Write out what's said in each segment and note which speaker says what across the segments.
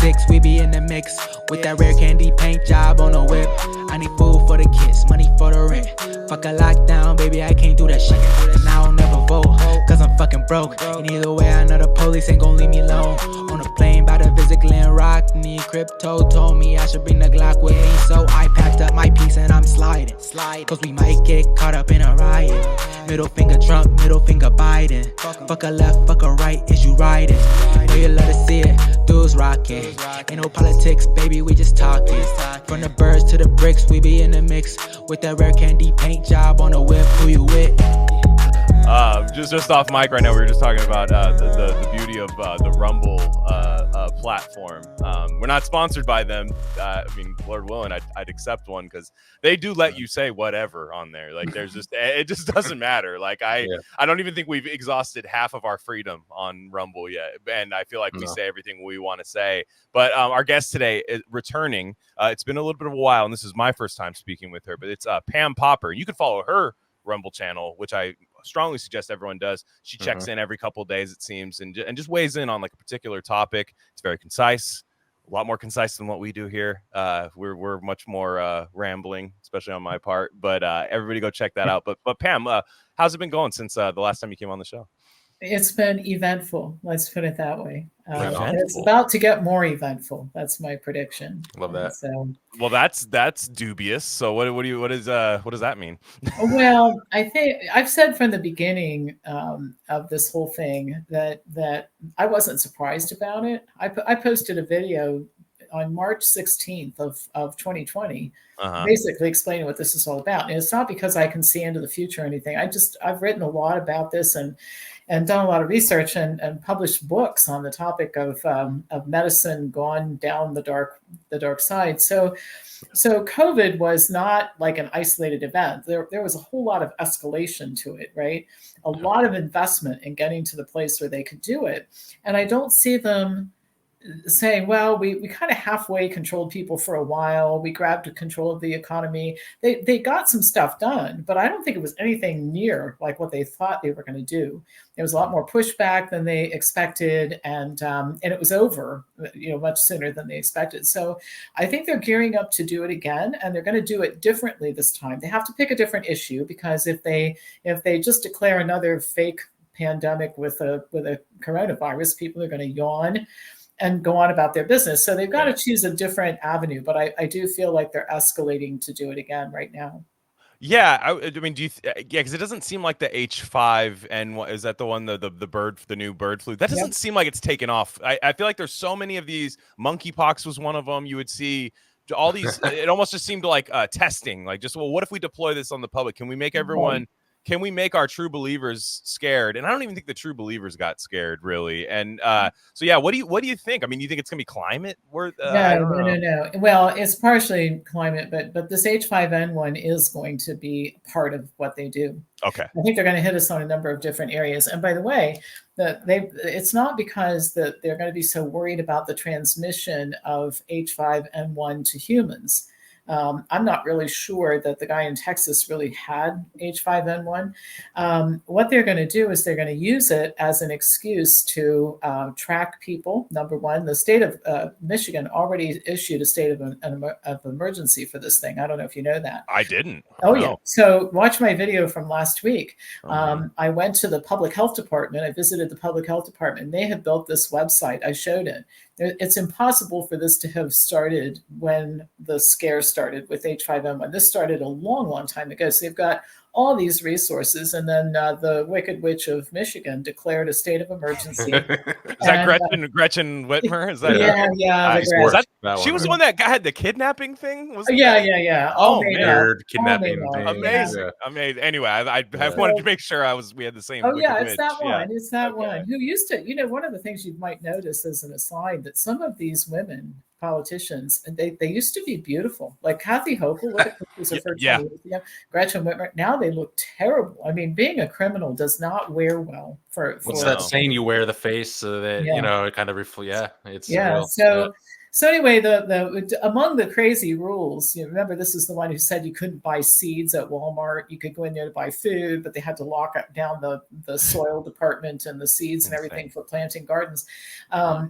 Speaker 1: 6, we be in the mix with that rare candy paint job on the whip. I need food for the kids, money for the rent. Fuck a lockdown, baby, I can't do that shit. And I don't never vote, cause I'm fucking broke. And either way, I know the police ain't gon' leave me alone. On a plane by to visit Glen Rock, need crypto, told me I should bring the Glock with me. So I packed up my piece and I'm sliding. Cause we might get caught up in a riot. Middle finger Trump, middle finger Biden. Fuck a left, fuck a right, is you riding? Know you love to see it, dudes rocking. Ain't no politics, baby, we just talking. From the birds to the bricks, we be in the mix with that rare candy paint job on the whip. Who you with?
Speaker 2: Just off mic right now, we were just talking about the beauty of the Rumble platform. We're not sponsored by them. I mean, Lord willing, I'd accept one because they do let you say whatever on there. Like, there's just it just doesn't matter. Like, I don't even think we've exhausted half of our freedom on Rumble yet, and I feel like we say everything we want to say. But our guest today is returning. It's been a little bit of a while, and this is my first time speaking with her. But it's Pam Popper. You can follow her Rumble channel, which I strongly suggest everyone does. She checks in every couple of days, it seems, and just weighs in on like a particular topic. It's very concise, a lot more concise than what we do here. We're much more rambling, especially on my part. But everybody go check that out. But Pam, how's it been going since the last time you came on the show?
Speaker 3: It's been eventful. Let's put it that way. It's about to get more eventful. That's my prediction.
Speaker 4: Love that.
Speaker 3: So,
Speaker 2: well, that's dubious. So what does that mean?
Speaker 3: Well, I think I've said from the beginning of this whole thing that I wasn't surprised about it. I posted a video on March 16th of 2020, basically explaining what this is all about. And it's not because I can see into the future or anything. I've written a lot about this and done a lot of research and published books on the topic of medicine gone down the dark side. So COVID was not like an isolated event. There was a whole lot of escalation to it, right? A lot of investment in getting to the place where they could do it. And I don't see them saying, well, we kind of halfway controlled people for a while. We grabbed control of the economy. They got some stuff done, but I don't think it was anything near like what they thought they were going to do. There was a lot more pushback than they expected, and it was over, much sooner than they expected. So I think they're gearing up to do it again, and they're going to do it differently this time. They have to pick a different issue, because if they just declare another fake pandemic with a coronavirus, people are going to yawn and go on about their business. So they've got to choose a different avenue. But I do feel like they're escalating to do it again right now.
Speaker 2: Yeah, I mean, because it doesn't seem like the H5N1, is that the one, the new bird flu? That doesn't seem like it's taken off. I feel like there's so many of these. Monkeypox was one of them. You would see all these. It almost just seemed like testing. Like, just, well, what if we deploy this on the public? Can we make everyone? Can we make our true believers scared? And I don't even think the true believers got scared, really. And so, yeah, what do you think? I mean, you think it's gonna be climate?
Speaker 3: No. Well, it's partially climate, but this H5N1 is going to be part of what they do.
Speaker 2: Okay.
Speaker 3: I think they're going to hit us on a number of different areas. And by the way, it's not because that they're going to be so worried about the transmission of H5N1 to humans. I'm not really sure that the guy in Texas really had H5N1. What they're going to do is they're going to use it as an excuse to track people. Number one, the state of Michigan already issued a state of emergency for this thing. I don't know if you know that.
Speaker 2: I didn't.
Speaker 3: Yeah. So watch my video from last week. I went to the public health department. I visited the public health department. They had built this website. I showed it. It's impossible for this to have started when the scare started with H5N1. This started a long, long time ago. So they've got all these resources. And then the Wicked Witch of Michigan declared a state of emergency.
Speaker 2: Is that Gretchen Whitmer? Is that she was the one that had the kidnapping thing?
Speaker 3: Yeah.
Speaker 4: Weird kidnapping thing.
Speaker 2: Amazing. Amazing. Anyway, I wanted to make sure we had the same.
Speaker 3: It's that one. It's that one who used to, one of the things you might notice as an aside, that some of these women politicians, they used to be beautiful, like Kathy Hochul. Gretchen Whitmer. Now they look terrible. I mean, being a criminal does not wear well for
Speaker 4: what's that saying? You wear the face so that it kind of reflects. It's real.
Speaker 3: So anyway, the among the crazy rules, you remember this is the one who said you couldn't buy seeds at Walmart. You could go in there to buy food, but they had to lock down the soil department and the seeds and everything for planting gardens.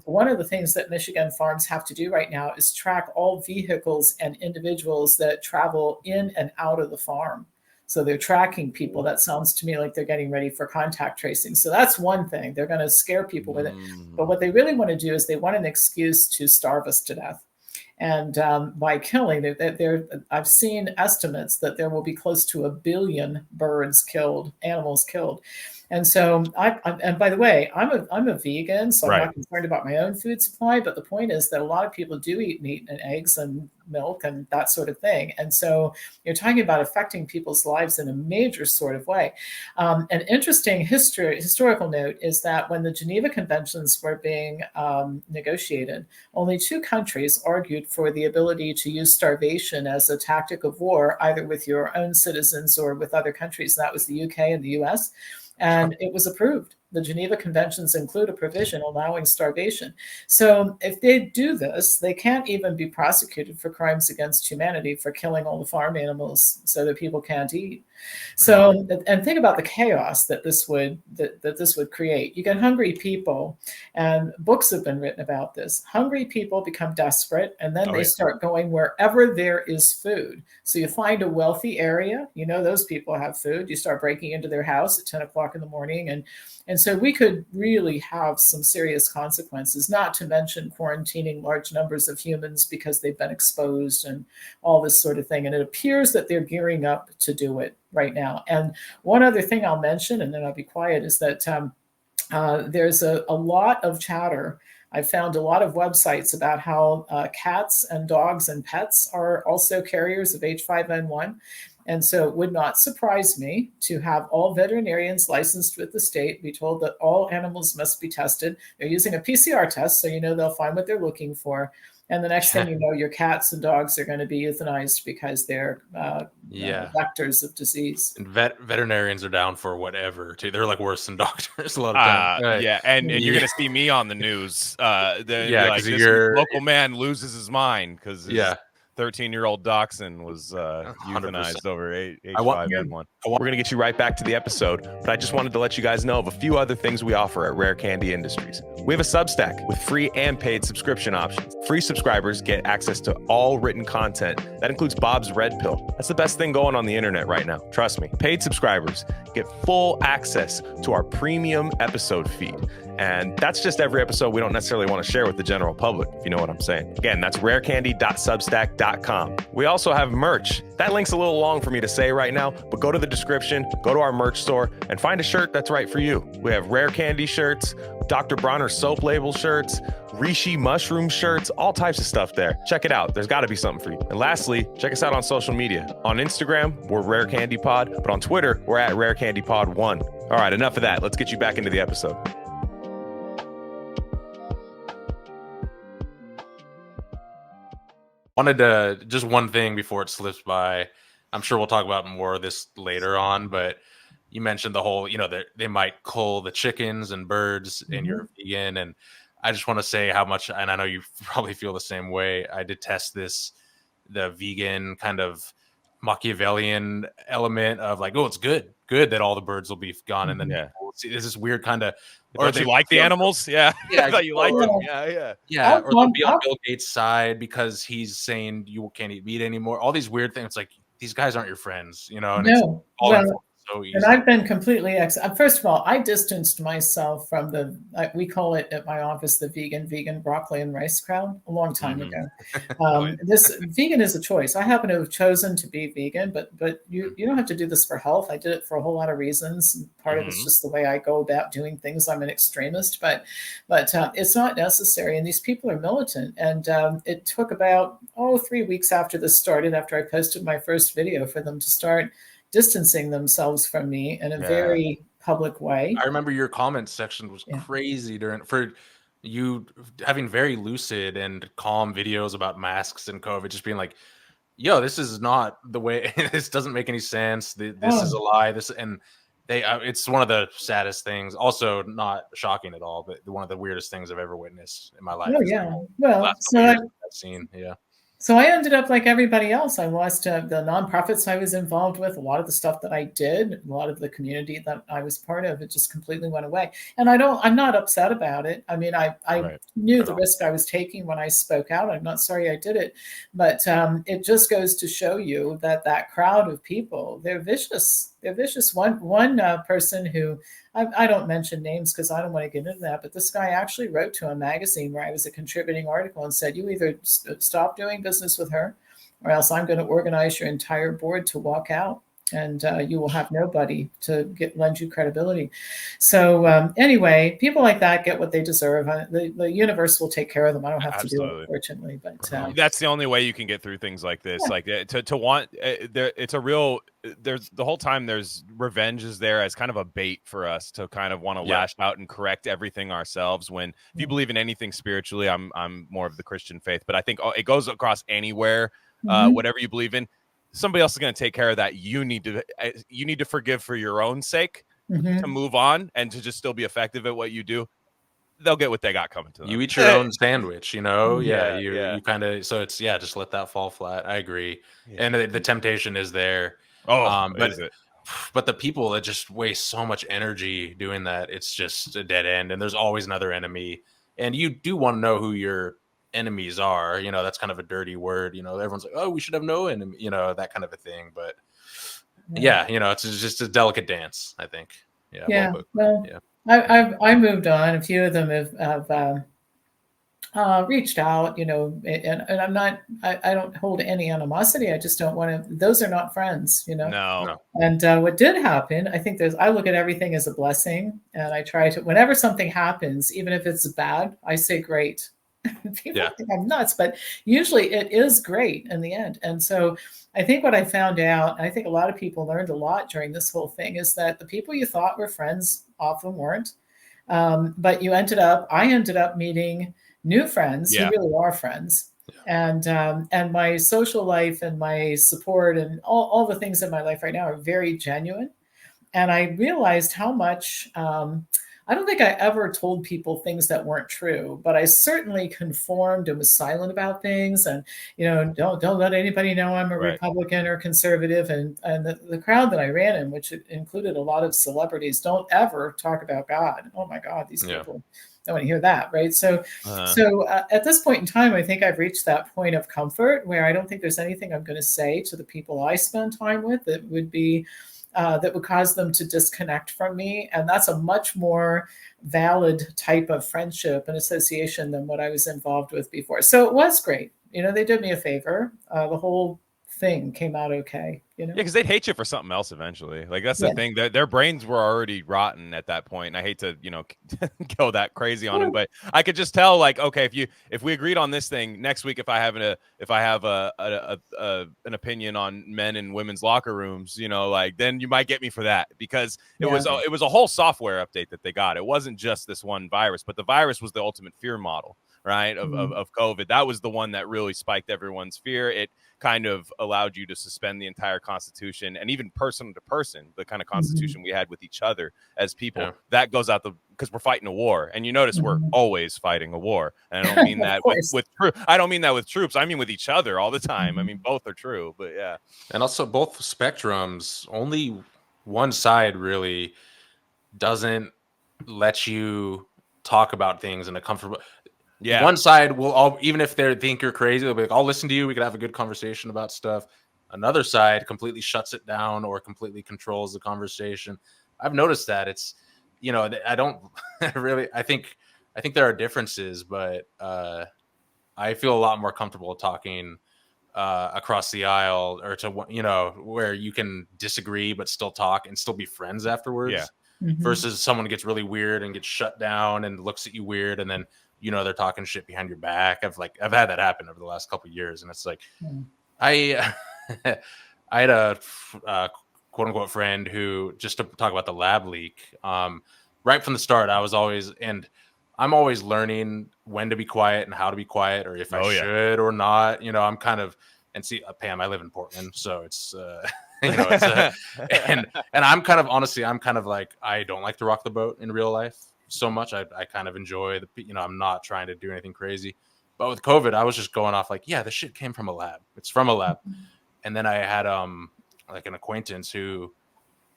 Speaker 3: One of the things that Michigan farms have to do right now is track all vehicles and individuals that travel in and out of the farm. So they're tracking people. That sounds to me like they're getting ready for contact tracing. So that's one thing. They're going to scare people with it. But what they really want to do is they want an excuse to starve us to death. And by killing, I've seen estimates that there will be close to 1 billion birds killed, animals killed. And so, and by the way, I'm a vegan, so I'm not concerned about my own food supply. But the point is that a lot of people do eat meat and eggs and milk and that sort of thing. And so you're talking about affecting people's lives in a major sort of way. An interesting historical note is that when the Geneva Conventions were being negotiated, only 2 countries argued for the ability to use starvation as a tactic of war, either with your own citizens or with other countries. That was the UK and the US. And it was approved. The Geneva Conventions include a provision allowing starvation. So if they do this, they can't even be prosecuted for crimes against humanity for killing all the farm animals so that people can't eat. So, and think about the chaos that this would create. You get hungry people, and books have been written about this. Hungry people become desperate, and then they start going wherever there is food. So you find a wealthy area, you know those people have food. You start breaking into their house at 10 o'clock in the morning, and so we could really have some serious consequences, not to mention quarantining large numbers of humans because they've been exposed and all this sort of thing. And it appears that they're gearing up to do it right now. And one other thing I'll mention, and then I'll be quiet, is that there's a lot of chatter. I found a lot of websites about how cats and dogs and pets are also carriers of H5N1. And so it would not surprise me to have all veterinarians licensed with the state be told that all animals must be tested. They're using a PCR test, so you know they'll find what they're looking for. And the next thing you know, your cats and dogs are going to be euthanized because they're vectors of disease.
Speaker 4: And veterinarians are down for whatever, too. They're like worse than doctors a lot of times.
Speaker 2: Yeah, and you're going to see me on the news.
Speaker 4: Because
Speaker 2: this local man loses his mind because 13-year-old dachshund was euthanized over H5N1.
Speaker 5: We're going to get you right back to the episode, but I just wanted to let you guys know of a few other things we offer at Rare Candy Industries. We have a Substack with free and paid subscription options. Free subscribers get access to all written content. That includes Bob's Red Pill. That's the best thing going on the internet right now. Trust me. Paid subscribers get full access to our premium episode feed. And that's just every episode we don't necessarily want to share with the general public, if you know what I'm saying. Again, that's rarecandy.substack.com. We also have merch. That link's a little long for me to say right now, but go to the description, go to our merch store, and find a shirt that's right for you. We have Rare Candy shirts, Dr. Bronner soap label shirts, Rishi mushroom shirts, all types of stuff there. Check it out. There's got to be something for you. And lastly, check us out on social media. On Instagram, we're Rare Candy Pod, but on Twitter, we're at Rare Candy Pod 1. All right, enough of that. Let's get you back into the episode.
Speaker 4: Wanted to just one thing before it slips by. I'm sure we'll talk about more of this later on, but you mentioned the whole, they might cull the chickens and birds and you're vegan. And I just want to say how much, and I know you probably feel the same way. I detest the vegan kind of Machiavellian element of like, oh, it's good that all the birds will be gone. And then there's this weird kind of,
Speaker 2: or do you like the animals? Yeah. I thought you liked them.
Speaker 4: Yeah. Or they'll be on Bill Gates' side because he's saying you can't eat meat anymore. All these weird things. It's like, these guys aren't your friends, And it's all so easy.
Speaker 3: And I've been completely first of all, I distanced myself from we call it at my office the vegan broccoli and rice crowd a long time ago. This vegan is a choice. I happen to have chosen to be vegan, but you don't have to do this for health. I did it for a whole lot of reasons. Part of it's just the way I go about doing things. I'm an extremist, but it's not necessary. And these people are militant. And it took about 3 weeks after this started, after I posted my first video, for them to start distancing themselves from me in a very public way.
Speaker 4: I remember your comments section was crazy for you having very lucid and calm videos about masks and COVID, just being like, yo, this is not the way, this doesn't make any sense. This is a lie. And It's one of the saddest things. Also, not shocking at all, but one of the weirdest things I've ever witnessed in my life.
Speaker 3: Oh
Speaker 4: Is
Speaker 3: yeah.
Speaker 4: the
Speaker 3: Well,
Speaker 4: last couple years I've seen. Yeah.
Speaker 3: so I ended up like everybody else. I lost the nonprofits I was involved with, a lot of the stuff that I did, a lot of the community that I was part of. It just completely went away, and I'm not upset about it. I mean, I
Speaker 2: Right.
Speaker 3: knew the risk I was taking when I spoke out. I'm not sorry I did it, but it just goes to show you that that crowd of people, they're vicious. They're vicious. One person who I don't mention names because I don't want to get into that, but this guy actually wrote to a magazine where I was a contributing article and said, you either stop doing business with her or else I'm going to organize your entire board to walk out, and you will have nobody to lend you credibility. So anyway, people like that get what they deserve. The universe will take care of them. I don't have to do it, unfortunately. But
Speaker 2: that's the only way you can get through things like this. Like to want there, it's a real. There's the whole time there's revenge is there as kind of a bait for us to kind of want to lash out and correct everything ourselves. When if you believe in anything spiritually, I'm more of the Christian faith, but I think it goes across anywhere. Whatever you believe in, somebody else is going to take care of that. You need to forgive for your own sake to move on and to just still be effective at what you do. They'll get what they got coming to them.
Speaker 4: You eat your own sandwich, you know?
Speaker 2: Yeah.
Speaker 4: You kind of, so it's, just let that fall flat. I agree. And the temptation is there.
Speaker 2: Is it?
Speaker 4: But the people that just waste so much energy doing that, it's just a dead end. And there's always another enemy. And you do want to know who your enemies are. You know, that's kind of a dirty word. You know, everyone's like, oh, we should have no enemy, you know, that kind of a thing. But you know, it's just a delicate dance, I think.
Speaker 3: I moved on. A few of them have reached out, you know, and I'm not, I don't hold any animosity. I just don't want to, those are not friends, you know?
Speaker 2: No.
Speaker 3: And what did happen, I think I look at everything as a blessing, and I try to, whenever something happens, even if it's bad, I say great. People think I'm nuts, but usually it is great in the end. And so I think what I found out, and I think a lot of people learned a lot during this whole thing, is that the people you thought were friends often weren't. But I ended up meeting new friends who really are friends. And my social life and my support and all the things in my life right now are very genuine. And I realized how much, I don't think I ever told people things that weren't true, but I certainly conformed and was silent about things. And, you know, don't let anybody know I'm a Republican or conservative. And the crowd that I ran in, which included a lot of celebrities, don't ever talk about God. Oh my God, these people don't want to hear that, right? So at this point in time, I think I've reached that point of comfort where I don't think there's anything I'm going to say to the people I spend time with that would cause them to disconnect from me. And that's a much more valid type of friendship and association than what I was involved with before. So it was great. You know, they did me a favor. The whole thing came out okay. You know?
Speaker 2: Yeah, because they'd hate you for something else eventually. Like that's the thing. Their brains were already rotten at that point. And I hate to, you know, go that crazy on them, but I could just tell, like, okay, if we agreed on this thing next week, if I have an opinion on men and women's locker rooms, you know, like then you might get me for that, because it was a whole software update that they got. It wasn't just this one virus, but the virus was the ultimate fear model, right? Of COVID. That was the one that really spiked everyone's fear. It kind of allowed you to suspend the entire Constitution, and even person to person, the kind of Constitution we had with each other as people. That goes out because we're fighting a war, and you notice we're always fighting a war. And I don't mean that I don't mean that with troops. I mean with each other all the time. I mean both are true, but yeah.
Speaker 4: And also both spectrums, only one side really doesn't let you talk about things in a comfortable. One side will even if they think you're crazy, they'll be like, I'll listen to you. We could have a good conversation about stuff. Another side completely shuts it down or completely controls the conversation. I've noticed that. It's, you know, I don't really, I think there are differences, but I feel a lot more comfortable talking across the aisle, or to, you know, where you can disagree but still talk and still be friends afterwards. Versus someone gets really weird and gets shut down and looks at you weird, and then, you know, they're talking shit behind your back. I've had that happen over the last couple of years, and it's like, I had a quote unquote friend who, just to talk about the lab leak, right from the start, I'm always learning when to be quiet and how to be quiet, or if I should or not. You know, I'm kind of, and see, Pam, I live in Portland, so it's and I'm kind of honestly, I'm kind of like, I don't like to rock the boat in real life so much. I kind of enjoy I'm not trying to do anything crazy. But with COVID, I was just going off like, yeah, the shit came from a lab. It's from a lab. And then I had like an acquaintance who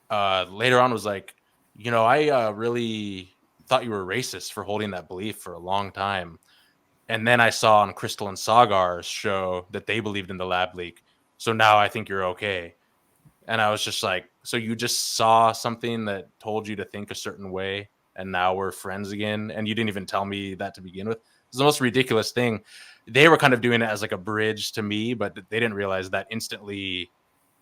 Speaker 4: later on was like, I really thought you were racist for holding that belief for a long time. And then I saw on Crystal and Sagar's show that they believed in the lab leak. So now I think you're okay. And I was just like, so you just saw something that told you to think a certain way, and now we're friends again, and you didn't even tell me that to begin with. It's the most ridiculous thing. They were kind of doing it as like a bridge to me, but they didn't realize that instantly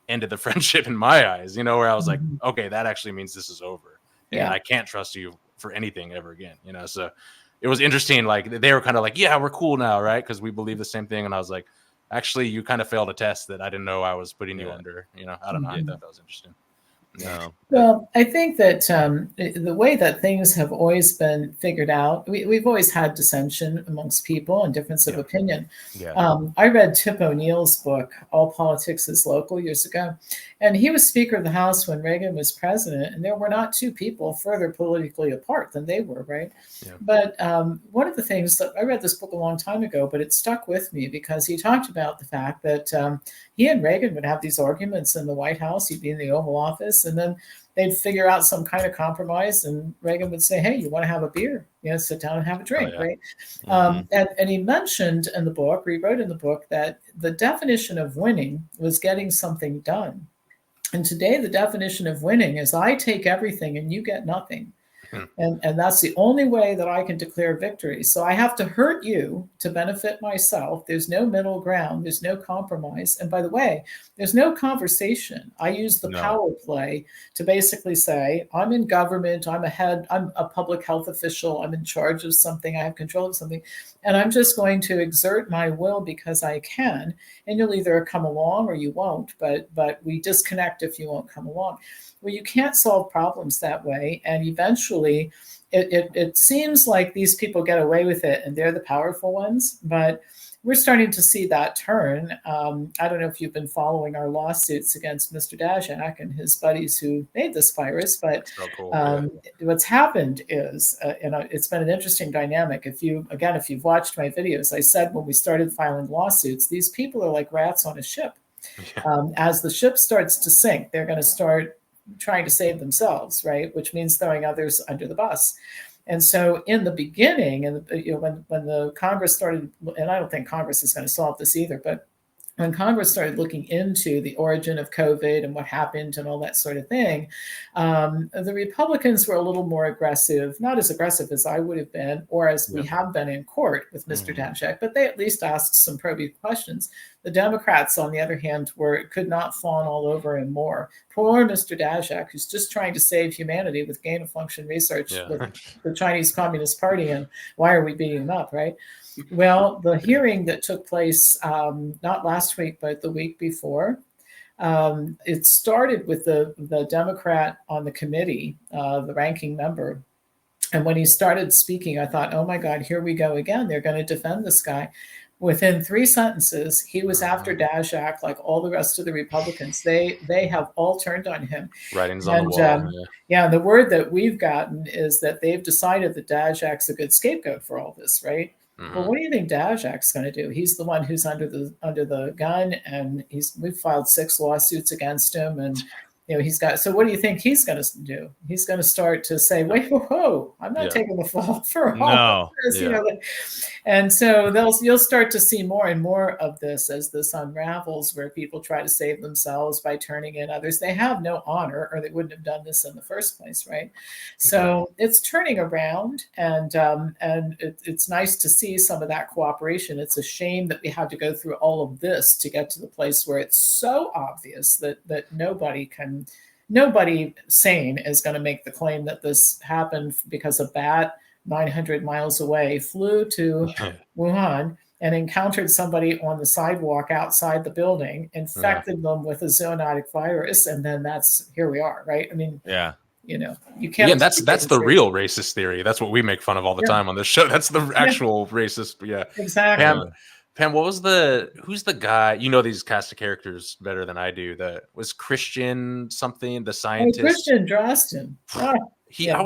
Speaker 4: ended the friendship in my eyes, where I was like, okay, that actually means this is over. And I can't trust you for anything ever again, so it was interesting. Like they were kind of like, yeah, we're cool now, right? Because we believe the same thing. And I was like, actually, you kind of failed a test that I didn't know I was putting you under. I don't know. I thought that was interesting.
Speaker 5: No.
Speaker 3: Well, I think that the way that things have always been figured out, we've always had dissension amongst people and difference of opinion. I read Tip O'Neill's book, All Politics is Local, years ago, and he was Speaker of the House when Reagan was president, and there were not two people further politically apart than they were, right? Yeah. But one of the things that I read this book a long time ago, but it stuck with me because he talked about the fact that he and Reagan would have these arguments in the White House. He'd be in the Oval Office, and then they'd figure out some kind of compromise, and Reagan would say, hey, you want to have a beer? Sit down and have a drink, right? And he mentioned in the book, he wrote in the book, that the definition of winning was getting something done. And today, the definition of winning is I take everything and you get nothing. And that's the only way that I can declare victory. So I have to hurt you to benefit myself. There's no middle ground. There's no compromise. And by the way, there's no conversation. I use the power play to basically say, I'm in government. I'm a public health official. I'm in charge of something. I have control of something. And I'm just going to exert my will because I can. And you'll either come along or you won't. But we disconnect if you won't come along. Well, you can't solve problems that way. And eventually, it seems like these people get away with it and they're the powerful ones. But we're starting to see that turn. I don't know if you've been following our lawsuits against Mr. Daszak and his buddies who made this virus. But what's happened is, it's been an interesting dynamic. If you've watched my videos, I said when we started filing lawsuits, these people are like rats on a ship. As the ship starts to sink, they're going to start trying to save themselves, right? Which means throwing others under the bus. And so in the beginning, and when the Congress started, and I don't think Congress is going to solve this either, but when Congress started looking into the origin of COVID and what happened and all that sort of thing, the Republicans were a little more aggressive, not as aggressive as I would have been, or as we have been in court with Mr. Daszak, but they at least asked some probing questions. The Democrats, on the other hand, could not fawn all over him more. Poor Mr. Daszak, who's just trying to save humanity with gain-of-function research with the Chinese Communist Party, and why are we beating him up, right? Well, the hearing that took place not last week, but the week before, it started with the Democrat on the committee, the ranking member. And when he started speaking, I thought, oh my God, here we go again. They're going to defend this guy. Within 3 sentences, he was after Daszak like all the rest of the Republicans. They have all turned on him.
Speaker 4: Writings on the wall.
Speaker 3: The word that we've gotten is that they've decided that Daszak's a good scapegoat for all this, right? Well, what do you think Daszak's going to do? He's the one who's under the gun, and we've filed 6 lawsuits against him, and he's got. So what do you think he's going to do? He's going to start to say, "Wait, whoa, I'm not taking the fall for all of this." And so you'll start to see more and more of this as this unravels, where people try to save themselves by turning in others. They have no honor, or they wouldn't have done this in the first place, right? So it's turning around, and it's nice to see some of that cooperation. It's a shame that we had to go through all of this to get to the place where it's so obvious that nobody sane is going to make the claim that this happened because a bat 900 miles away flew to Wuhan and encountered somebody on the sidewalk outside the building, infected them with a zoonotic virus, and then here we are, right? I mean, you can't.
Speaker 4: Yeah, that's the real racist theory. That's what we make fun of all the time on this show. That's the actual racist. Yeah,
Speaker 3: exactly.
Speaker 4: Pam, who's the guy? You know these cast of characters better than I do. That was Christian something, the
Speaker 3: Oh,
Speaker 4: scientist.
Speaker 3: Christian Drosten. Oh, yeah.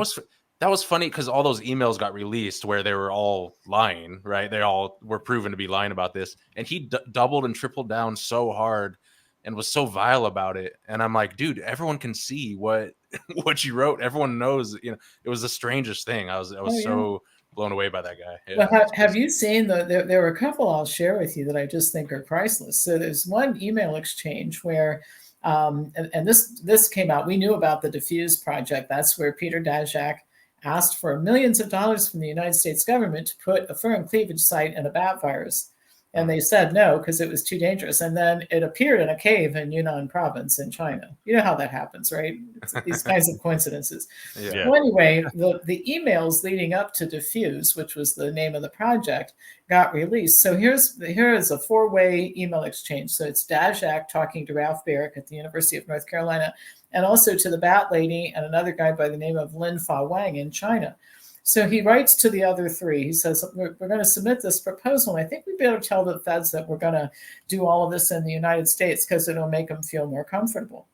Speaker 4: That was funny because all those emails got released where they were all lying, right? They all were proven to be lying about this, and he doubled and tripled down so hard and was so vile about it. And I'm like, dude, everyone can see what what you wrote. Everyone knows. You know, it was the strangest thing. I was
Speaker 3: Oh, yeah.
Speaker 4: so blown away by that guy. Yeah,
Speaker 3: Well, have you seen there were a couple I'll share with you that I just think are priceless. So there's one email exchange where, and this came out. We knew about the Diffuse project. That's where Peter Daszak asked for millions of dollars from the United States government to put a furin cleavage site in a bat virus. And they said no, because it was too dangerous. And then it appeared in a cave in Yunnan province in China. You know how that happens, right? It's these kinds of coincidences.
Speaker 4: Yeah.
Speaker 3: Well, anyway, the emails leading up to Diffuse, which was the name of the project, got released. So here is a 4-way email exchange. So it's Daszak talking to Ralph Barrick at the University of North Carolina, and also to the Bat Lady and another guy by the name of Lin Fa Wang in China. So he writes to the other three. He says, we're going to submit this proposal. And I think we better tell the feds that we're going to do all of this in the United States because it'll make them feel more comfortable.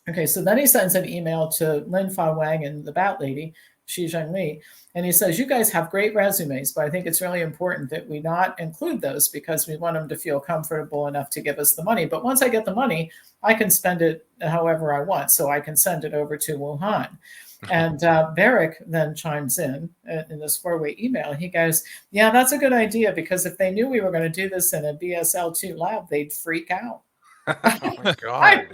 Speaker 3: Okay, so then he sends an email to Lin Fa Wang and the Bat Lady, Xi Zhengli, and he says, you guys have great resumes, but I think it's really important that we not include those because we want them to feel comfortable enough to give us the money. But once I get the money, I can spend it however I want. So I can send it over to Wuhan. And Barrick then chimes in this 4-way email. He goes, yeah, that's a good idea, because if they knew we were going to do this in a BSL-2 lab, they'd freak out.
Speaker 4: Oh my God.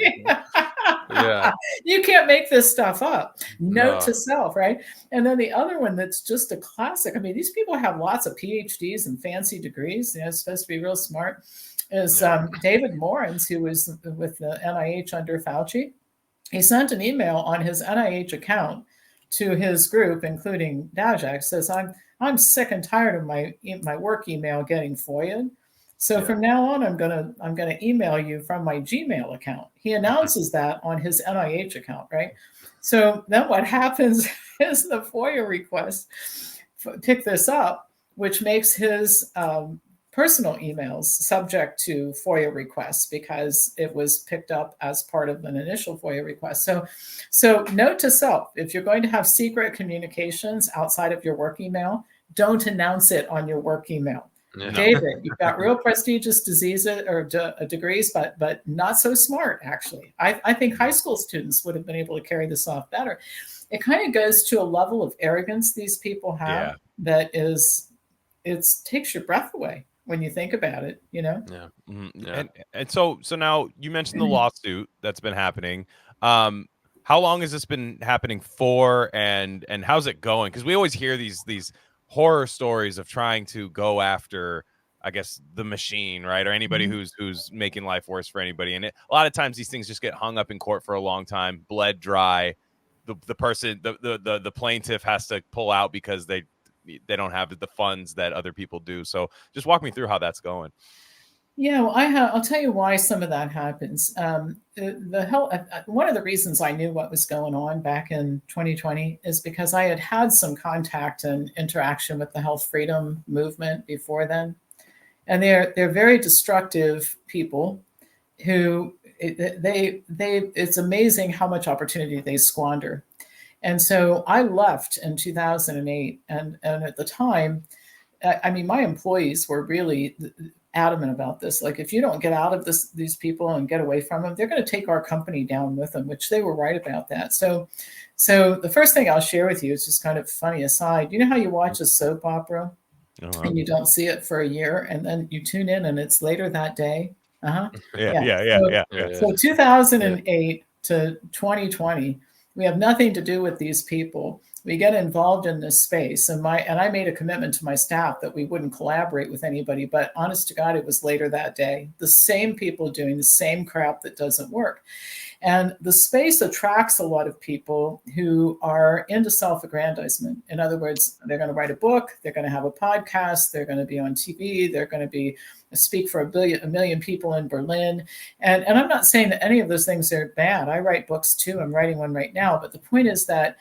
Speaker 4: Yeah.
Speaker 3: You can't make this stuff up. Note to self, right? And then the other one that's just a classic. I mean, these people have lots of PhDs and fancy degrees. You know, it's supposed to be real smart. Is David Morens, who was with the NIH under Fauci. He sent an email on his NIH account to his group, including Daszak, says, I'm sick and tired of my work email getting FOIA'd. So from now on, I'm gonna email you from my Gmail account. He announces that on his NIH account, right? So then what happens is the FOIA request pick this up, which makes his personal emails subject to FOIA requests because it was picked up as part of an initial FOIA request. So note to self, if you're going to have secret communications outside of your work email, don't announce it on your work email. Yeah. David, you've got real prestigious diseases or degrees, but not so smart, actually. I think high school students would have been able to carry this off better. It kind of goes to a level of arrogance these people have that takes your breath away when you think about it, you know?
Speaker 5: Yeah. Mm-hmm. Yeah. And so now you mentioned the lawsuit that's been happening. How long has this been happening for, and how's it going? Because we always hear these horror stories of trying to go after, I guess, the machine, right? Or anybody who's making life worse for anybody. And a lot of times these things just get hung up in court for a long time, bled dry. The person, the plaintiff has to pull out because they don't have the funds that other people do. So just walk me through how that's going.
Speaker 3: Yeah, well, I'll tell you why some of that happens. One of the reasons I knew what was going on back in 2020 is because I had some contact and interaction with the health freedom movement before then, and they're very destructive people who it's amazing how much opportunity they squander. And so I left in 2008, and at the time, I mean, my employees were really adamant about this. Like, if you don't get out of these people and get away from them, they're going to take our company down with them, which they were right about that. So the first thing I'll share with you is just kind of funny aside. You know how you watch a soap opera and you don't see it for a year, and then you tune in and it's later that day? Yeah. So 2008 to 2020, we have nothing to do with these people. We get involved in this space, and I made a commitment to my staff that we wouldn't collaborate with anybody, but honest to God, it was later that day. The same people doing the same crap that doesn't work. And the space attracts a lot of people who are into self-aggrandizement. In other words, they're going to write a book, they're going to have a podcast, they're going to be on TV, they're going to speak for a million people in Berlin. And I'm not saying that any of those things are bad. I write books too. I'm writing one right now. But the point is that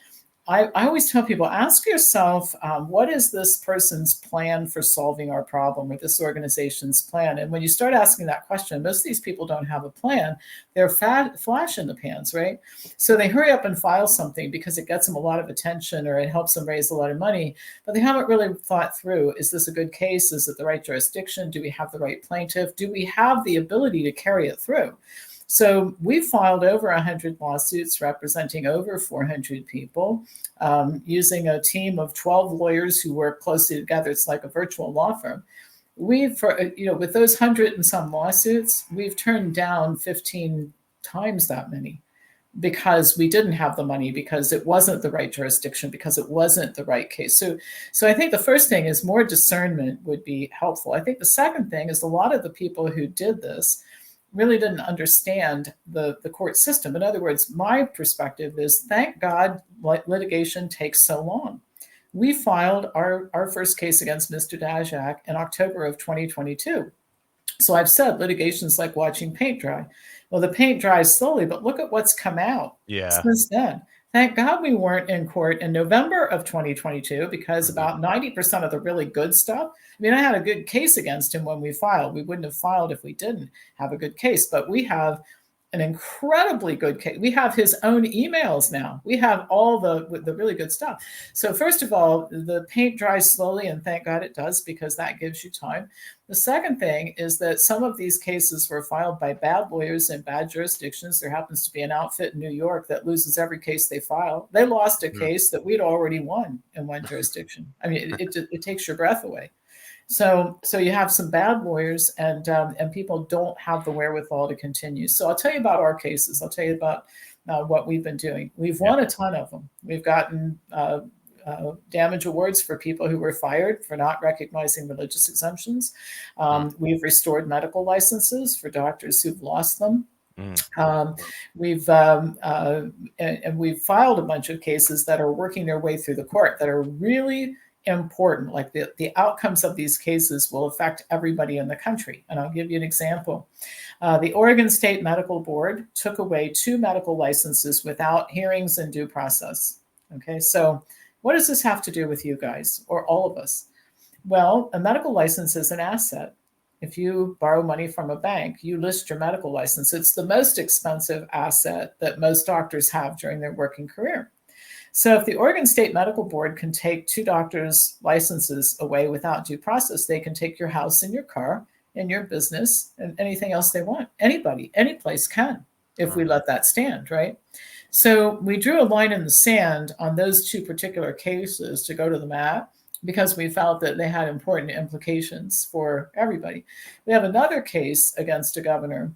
Speaker 3: I always tell people, ask yourself, what is this person's plan for solving our problem, or this organization's plan? And when you start asking that question, most of these people don't have a plan. They're flash in the pans, right? So they hurry up and file something because it gets them a lot of attention or it helps them raise a lot of money, but they haven't really thought through, is this a good case? Is it the right jurisdiction? Do we have the right plaintiff? Do we have the ability to carry it through? So we filed over 100 lawsuits representing over 400 people, using a team of 12 lawyers who work closely together. It's like a virtual law firm. With those 100 and some lawsuits, we've turned down 15 times that many because we didn't have the money, because it wasn't the right jurisdiction, because it wasn't the right case. So I think the first thing is more discernment would be helpful. I think the second thing is a lot of the people who did this really didn't understand the court system. In other words, my perspective is, thank God litigation takes so long. We filed our first case against Mr. Daszak in October of 2022. So I've said litigation's like watching paint dry. Well, the paint dries slowly, but look at what's come out since then. Thank God we weren't in court in November of 2022, because about 90% of the really good stuff, I mean, I had a good case against him when we filed. We wouldn't have filed if we didn't have a good case, but we have an incredibly good case. We have his own emails now. We have all the really good stuff. So first of all, the paint dries slowly, and thank God it does, because that gives you time. The second thing is that some of these cases were filed by bad lawyers in bad jurisdictions. There happens to be an outfit in New York that loses every case they file. They lost a case that we'd already won in one jurisdiction. I mean, it takes your breath away. So you have some bad lawyers, and people don't have the wherewithal to continue. So I'll tell you about our cases. I'll tell you about what we've been doing. We've won a ton of them. We've gotten damage awards for people who were fired for not recognizing religious exemptions. We've restored medical licenses for doctors who've lost them. We've filed a bunch of cases that are working their way through the court that are really important. Like the outcomes of these cases will affect everybody in the country. And I'll give you an example. The Oregon State Medical Board took away 2 medical licenses without hearings and due process. Okay, so what does this have to do with you guys or all of us? Well, a medical license is an asset. If you borrow money from a bank, you list your medical license. It's the most expensive asset that most doctors have during their working career. So if the Oregon State Medical Board can take 2 doctors' licenses away without due process, they can take your house and your car and your business and anything else they want. Anybody, any place can, if we let that stand, right? So we drew a line in the sand on those 2 particular cases to go to the mat, because we felt that they had important implications for everybody. We have another case against a governor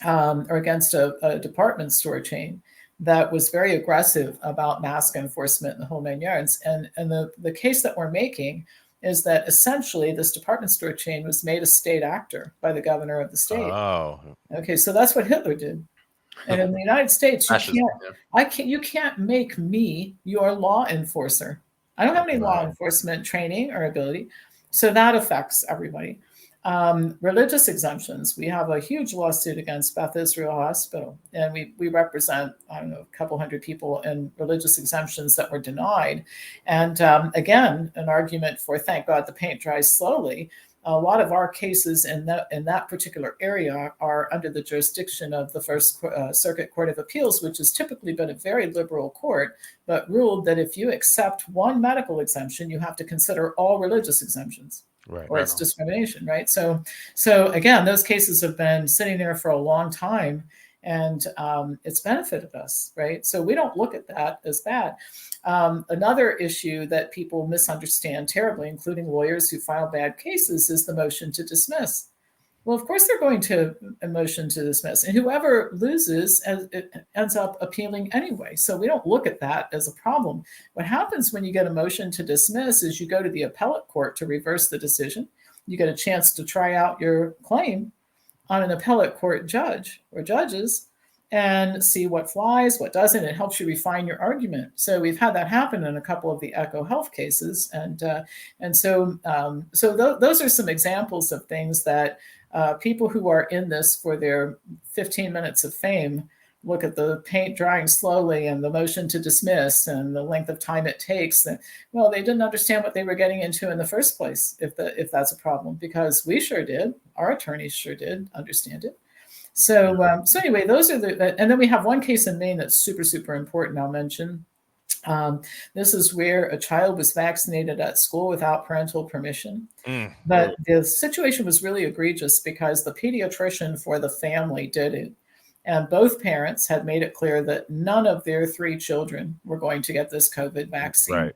Speaker 3: or against a department store chain that was very aggressive about mask enforcement and the whole 9 yards. And the case that we're making is that essentially this department store chain was made a state actor by the governor of the state.
Speaker 5: Oh,
Speaker 3: okay, so that's what Hitler did. And in the United States, you can't make me your law enforcer. I don't have any law enforcement training or ability, so that affects everybody. Religious exemptions. We have a huge lawsuit against Beth Israel Hospital, and we represent, I don't know, a couple hundred people in religious exemptions that were denied. And again, an argument for, thank God the paint dries slowly. A lot of our cases in that particular area are under the jurisdiction of the First Circuit Court of Appeals, which has typically been a very liberal court, but ruled that if you accept one medical exemption, you have to consider all religious exemptions.
Speaker 5: right.
Speaker 3: Or it's discrimination, right? So again, those cases have been sitting there for a long time, and it's benefited us, right? So we don't look at that as bad. Another issue that people misunderstand terribly, including lawyers who file bad cases, is the motion to dismiss. Well, of course they're going to a motion to dismiss, and whoever loses ends up appealing anyway. So we don't look at that as a problem. What happens when you get a motion to dismiss is you go to the appellate court to reverse the decision. You get a chance to try out your claim on an appellate court judge or judges and see what flies, what doesn't. It helps you refine your argument. So we've had that happen in a couple of the Echo Health cases, and so those are some examples of things that people who are in this for their 15 minutes of fame look at the paint drying slowly and the motion to dismiss and the length of time it takes. Well, they didn't understand what they were getting into in the first place, if that's a problem, because we sure did. Our attorneys sure did understand it. So anyway, those are and then we have one case in Maine that's super, super important. I'll mention. This is where a child was vaccinated at school without parental permission. But the situation was really egregious because the pediatrician for the family did it. And both parents had made it clear that none of their 3 children were going to get this COVID vaccine.
Speaker 2: Right.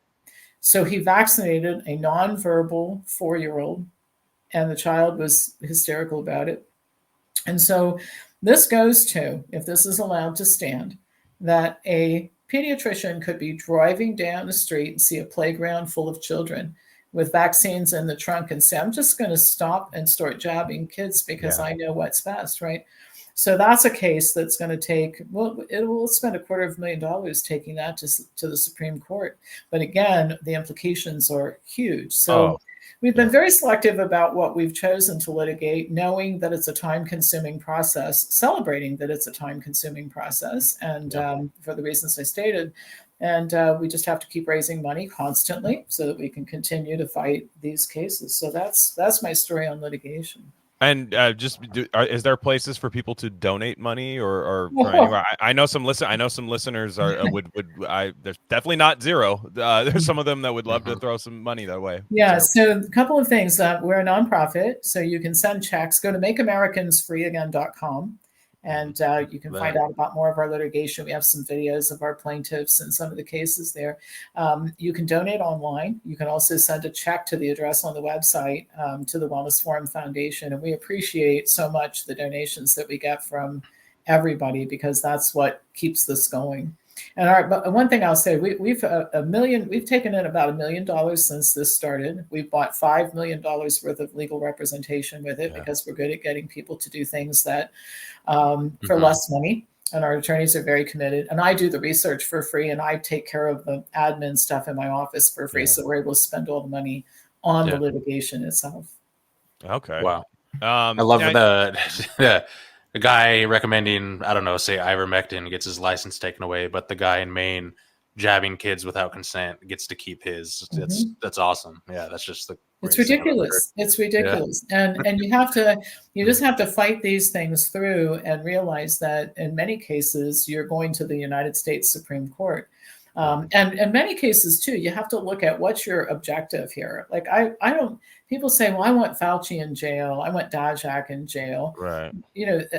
Speaker 3: So he vaccinated a nonverbal 4-year-old, and the child was hysterical about it. And so this goes to, if this is allowed to stand, that a pediatrician could be driving down the street and see a playground full of children with vaccines in the trunk and say, I'm just going to stop and start jabbing kids because I know what's best, right? So that's a case that's going to take, well, it will spend $250,000 taking that to the Supreme Court. But again, the implications are huge. So we've been very selective about what we've chosen to litigate, knowing that it's a time-consuming process, celebrating that it's a time-consuming process, and for the reasons I stated. And we just have to keep raising money constantly so that we can continue to fight these cases. So that's my story on litigation.
Speaker 2: And is there places for people to donate money or anywhere? I know some listeners are there's definitely not zero. There's some of them that would love to throw some money that way.
Speaker 3: Yeah. So a couple of things. We're a nonprofit, so you can send checks. Go to makeamericans.freeagain.com. And you can find out about more of our litigation. We have some videos of our plaintiffs and some of the cases there. You can donate online. You can also send a check to the address on the website to the Wellness Forum Foundation. And we appreciate so much the donations that we get from everybody, because that's what keeps this going. And one thing I'll say, we've taken in about $1 million since this started. We've bought $5 million worth of legal representation with it because we're good at getting people to do things that for less money. And our attorneys are very committed. And I do the research for free, and I take care of the admin stuff in my office for free. So we're able to spend all the money on the litigation itself.
Speaker 2: Okay.
Speaker 4: Wow. I love the guy recommending, I don't know, say ivermectin gets his license taken away, but the guy in Maine jabbing kids without consent gets to keep his. That's awesome. Yeah, that's just
Speaker 3: it's ridiculous. It's ridiculous. Yeah. And you just have to fight these things through and realize that in many cases you're going to the United States Supreme Court. And in many cases too, you have to look at what's your objective here. Like people say, well, I want Fauci in jail. I want Dajak in jail.
Speaker 2: Right.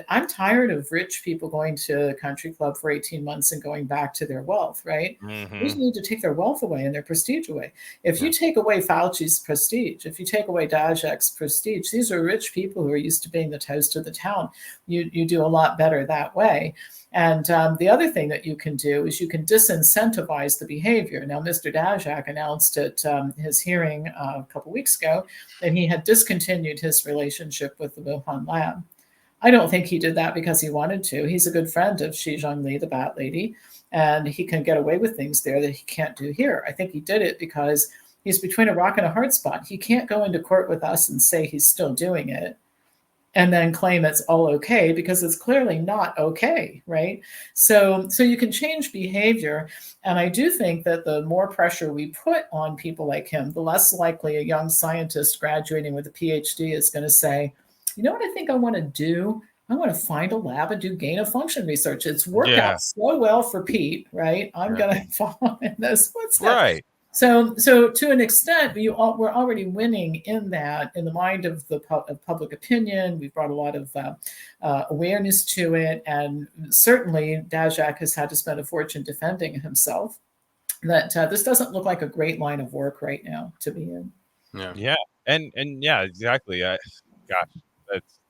Speaker 3: I'm tired of rich people going to a country club for 18 months and going back to their wealth, right? We need to take their wealth away and their prestige away. If you take away Fauci's prestige, if you take away Dajak's prestige, these are rich people who are used to being the toast of the town. You do a lot better that way. And the other thing that you can do is you can disincentivize the behavior. Now, Mr. Dajak announced at his hearing a couple weeks ago that he had discontinued his relationship with the Wuhan lab. I don't think he did that because he wanted to. He's a good friend of Xi Zhongli, the Bat Lady, and he can get away with things there that he can't do here. I think he did it because he's between a rock and a hard spot. He can't go into court with us and say he's still doing it and then claim it's all okay, because it's clearly not okay, right? So you can change behavior. And I do think that the more pressure we put on people like him, the less likely a young scientist graduating with a PhD is going to say, you know what I think I want to do? I want to find a lab and do gain of function research. It's worked out so well for Pete, right? I'm going to follow in those footsteps.
Speaker 2: Right.
Speaker 3: So to an extent, we're already winning in the mind of public opinion. We've brought a lot of awareness to it, and certainly Dajak has had to spend a fortune defending himself. That this doesn't look like a great line of work right now to be in.
Speaker 2: Yeah, and yeah, exactly. Gosh,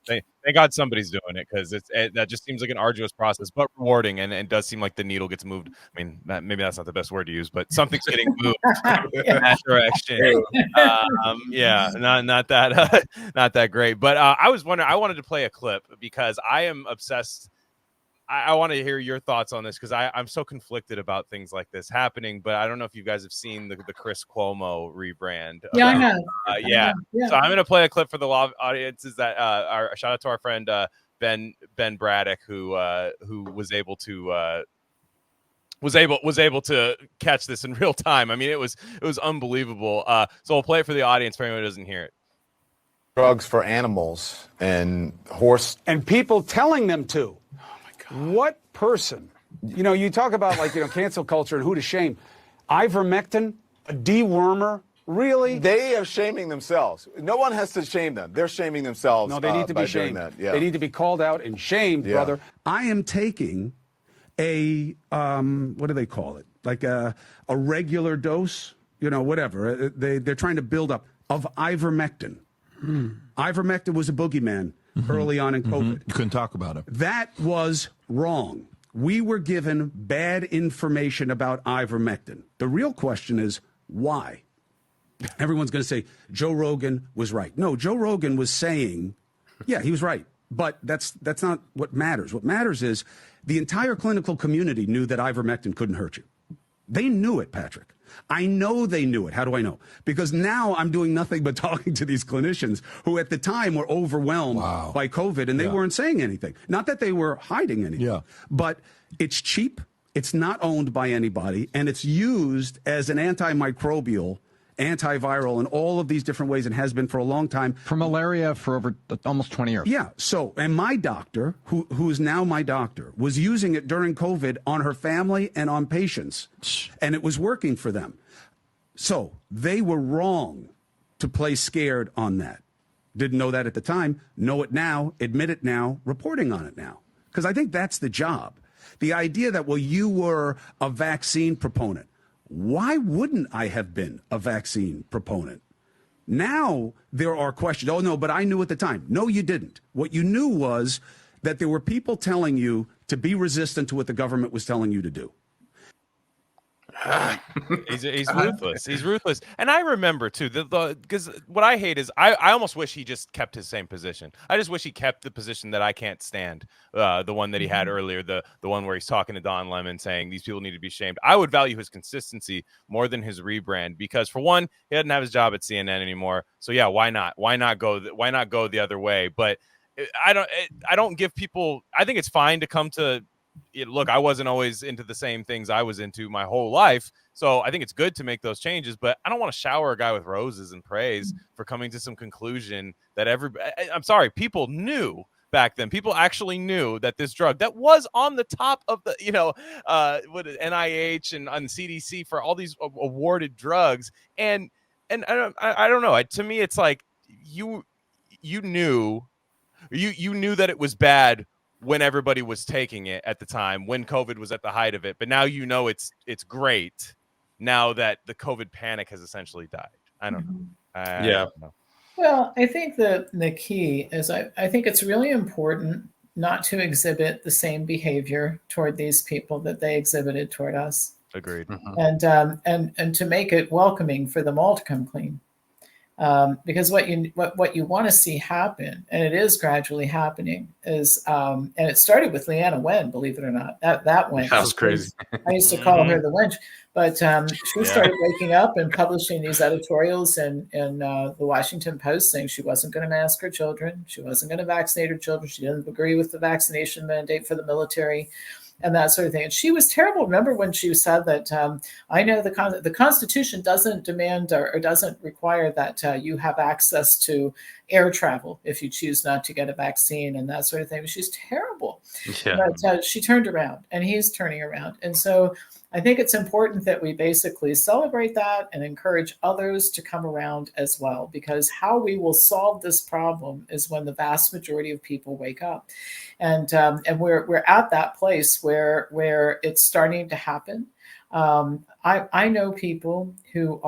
Speaker 2: thank God somebody's doing it, because that just seems like an arduous process, but rewarding, and it does seem like the needle gets moved. I mean, maybe that's not the best word to use, but something's getting moved in that direction. Not that great. But I was wondering, I wanted to play a clip because I am obsessed. I want to hear your thoughts on this, because I'm so conflicted about things like this happening. But I don't know if you guys have seen the Chris Cuomo rebrand.
Speaker 3: Yeah, I have.
Speaker 2: So I'm going to play a clip for the law audiences that shout out to our friend Ben Braddock, who was able to catch this in real time. I mean, it was unbelievable. So I'll play it for the audience for anyone who doesn't hear it.
Speaker 6: Drugs for animals and horse.
Speaker 7: And people telling them to. Oh my God. What person? You know, you talk about cancel culture and who to shame. Ivermectin, a dewormer, really?
Speaker 6: They are shaming themselves. No one has to shame them. They're shaming themselves.
Speaker 7: No, they need to be shamed.
Speaker 6: Yeah.
Speaker 7: They need to be called out and shamed, brother. I am taking a what do they call it? Like a regular dose, whatever. They're trying to build up of ivermectin. Ivermectin was a boogeyman early on in COVID.
Speaker 8: You couldn't talk about it.
Speaker 7: That was wrong. We were given bad information about ivermectin. The real question is why? Everyone's going to say Joe Rogan was right. No, Joe Rogan was saying, yeah, he was right. But that's not what matters. What matters is the entire clinical community knew that ivermectin couldn't hurt you. They knew it, Patrick. I know they knew it. How do I know? Because now I'm doing nothing but talking to these clinicians who at the time were overwhelmed by COVID and they weren't saying anything. Not that they were hiding anything, but it's cheap. It's not owned by anybody, and it's used as an antimicrobial, antiviral in all of these different ways and has been for a long time.
Speaker 8: For malaria for over almost 20 years.
Speaker 7: Yeah. So, and my doctor, who is now my doctor, was using it during COVID on her family and on patients, and it was working for them. So they were wrong to play scared on that. Didn't know that at the time. Know it now, admit it now, reporting on it now. Because I think that's the job. The idea that, well, you were a vaccine proponent. Why wouldn't I have been a vaccine proponent? Now there are questions. Oh, no, but I knew at the time. No, you didn't. What you knew was that there were people telling you to be resistant to what the government was telling you to do.
Speaker 2: He's ruthless. He's ruthless. And I remember too, because what I hate is I almost wish he just kept his same position. I just wish he kept the position that I can't stand, the one that he had earlier, the one where he's talking to Don Lemon saying these people need to be shamed. I would value his consistency more than his rebrand, because for one, he doesn't have his job at CNN anymore. So yeah, why not? Why not go the other way? But I don't give people. I think it's fine to come to. Look, I wasn't always into the same things I was into my whole life. So I think it's good to make those changes, but I don't want to shower a guy with roses and praise for coming to some conclusion that I'm sorry, people knew back then. People actually knew that this drug that was on the top of the, NIH and CDC for all these awarded drugs. And I don't know. To me, it's like you knew that it was bad when everybody was taking it at the time, when COVID was at the height of it. But now it's great now that the COVID panic has essentially died. I don't know. I don't know.
Speaker 3: Well, I think the key is I think it's really important not to exhibit the same behavior toward these people that they exhibited toward us.
Speaker 2: Agreed.
Speaker 3: And to make it welcoming for them all to come clean. Because what you want to see happen, and it is gradually happening, is and it started with Leanna Wen, believe it or not. That went.
Speaker 4: That was crazy.
Speaker 3: I used to call her the wench, but she started waking up and publishing these editorials in the Washington Post saying she wasn't going to mask her children, she wasn't going to vaccinate her children, she didn't agree with the vaccination mandate for the military, and that sort of thing. And she was terrible. Remember when she said that, I know the Constitution doesn't demand or doesn't require that you have access to air travel if you choose not to get a vaccine and that sort of thing. She's terrible. Yeah. But she turned around, and he's turning around. And so I think it's important that we basically celebrate that and encourage others to come around as well, because how we will solve this problem is when the vast majority of people wake up. And we're at that place where it's starting to happen. I know people who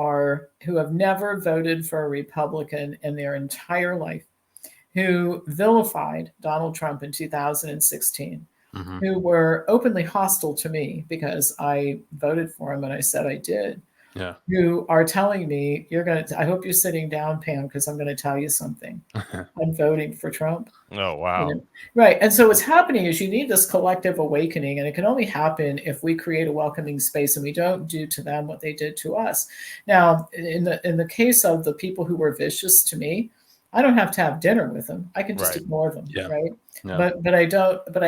Speaker 3: have never voted for a Republican in their entire life, who vilified Donald Trump in 2016. Who were openly hostile to me because I voted for him and I said I did. Yeah. Who are telling me, I hope you're sitting down, Pam, because I'm going to tell you something. I'm voting for Trump.
Speaker 2: Oh, wow.
Speaker 3: Right. And so what's happening is you need this collective awakening, and it can only happen if we create a welcoming space and we don't do to them what they did to us. Now, in the case of the people who were vicious to me, I don't have to have dinner with them. I can just ignore them, right?
Speaker 4: Yeah.
Speaker 3: But I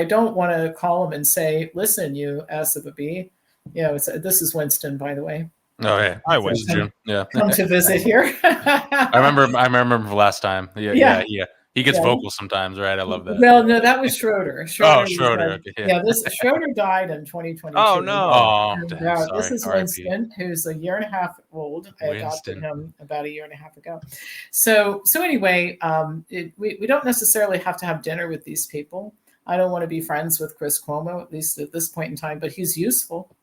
Speaker 3: don't want to call them and say, listen, you ass of a bee. This is Winston, by the way.
Speaker 4: Oh yeah,
Speaker 2: I
Speaker 4: this
Speaker 2: was.
Speaker 4: is June. Yeah,
Speaker 3: Come to visit here.
Speaker 4: I remember from last time.
Speaker 3: Yeah.
Speaker 4: He gets
Speaker 3: Yeah.
Speaker 4: vocal sometimes, right? I love that.
Speaker 3: Well, no, that was Schroeder.
Speaker 4: Oh,
Speaker 3: was,
Speaker 4: Schroeder. Okay, yeah.
Speaker 3: this Schroeder died in 2022.
Speaker 2: Oh, no.
Speaker 4: Oh,
Speaker 3: And,
Speaker 4: damn,
Speaker 3: this
Speaker 4: sorry.
Speaker 3: is
Speaker 4: R.I.P.
Speaker 3: Winston, who's a year and a half old. I adopted
Speaker 4: Winston.
Speaker 3: him about a year and a half ago. So anyway, we don't necessarily have to have dinner with these people. I don't want to be friends with Chris Cuomo, at least at this point in time, but he's useful.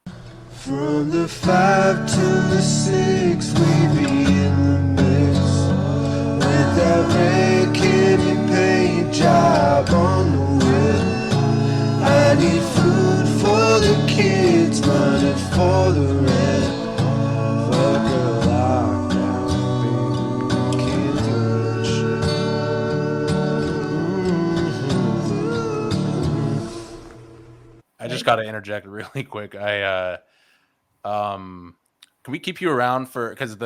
Speaker 9: From the 5 to the 6, we be in the mix. With that red candy paint job on the whip. I need food for the kids, money for the rent. Fuck a lockdown, baby, can't do that shit.
Speaker 4: I just got to interject really quick. Can we keep you around because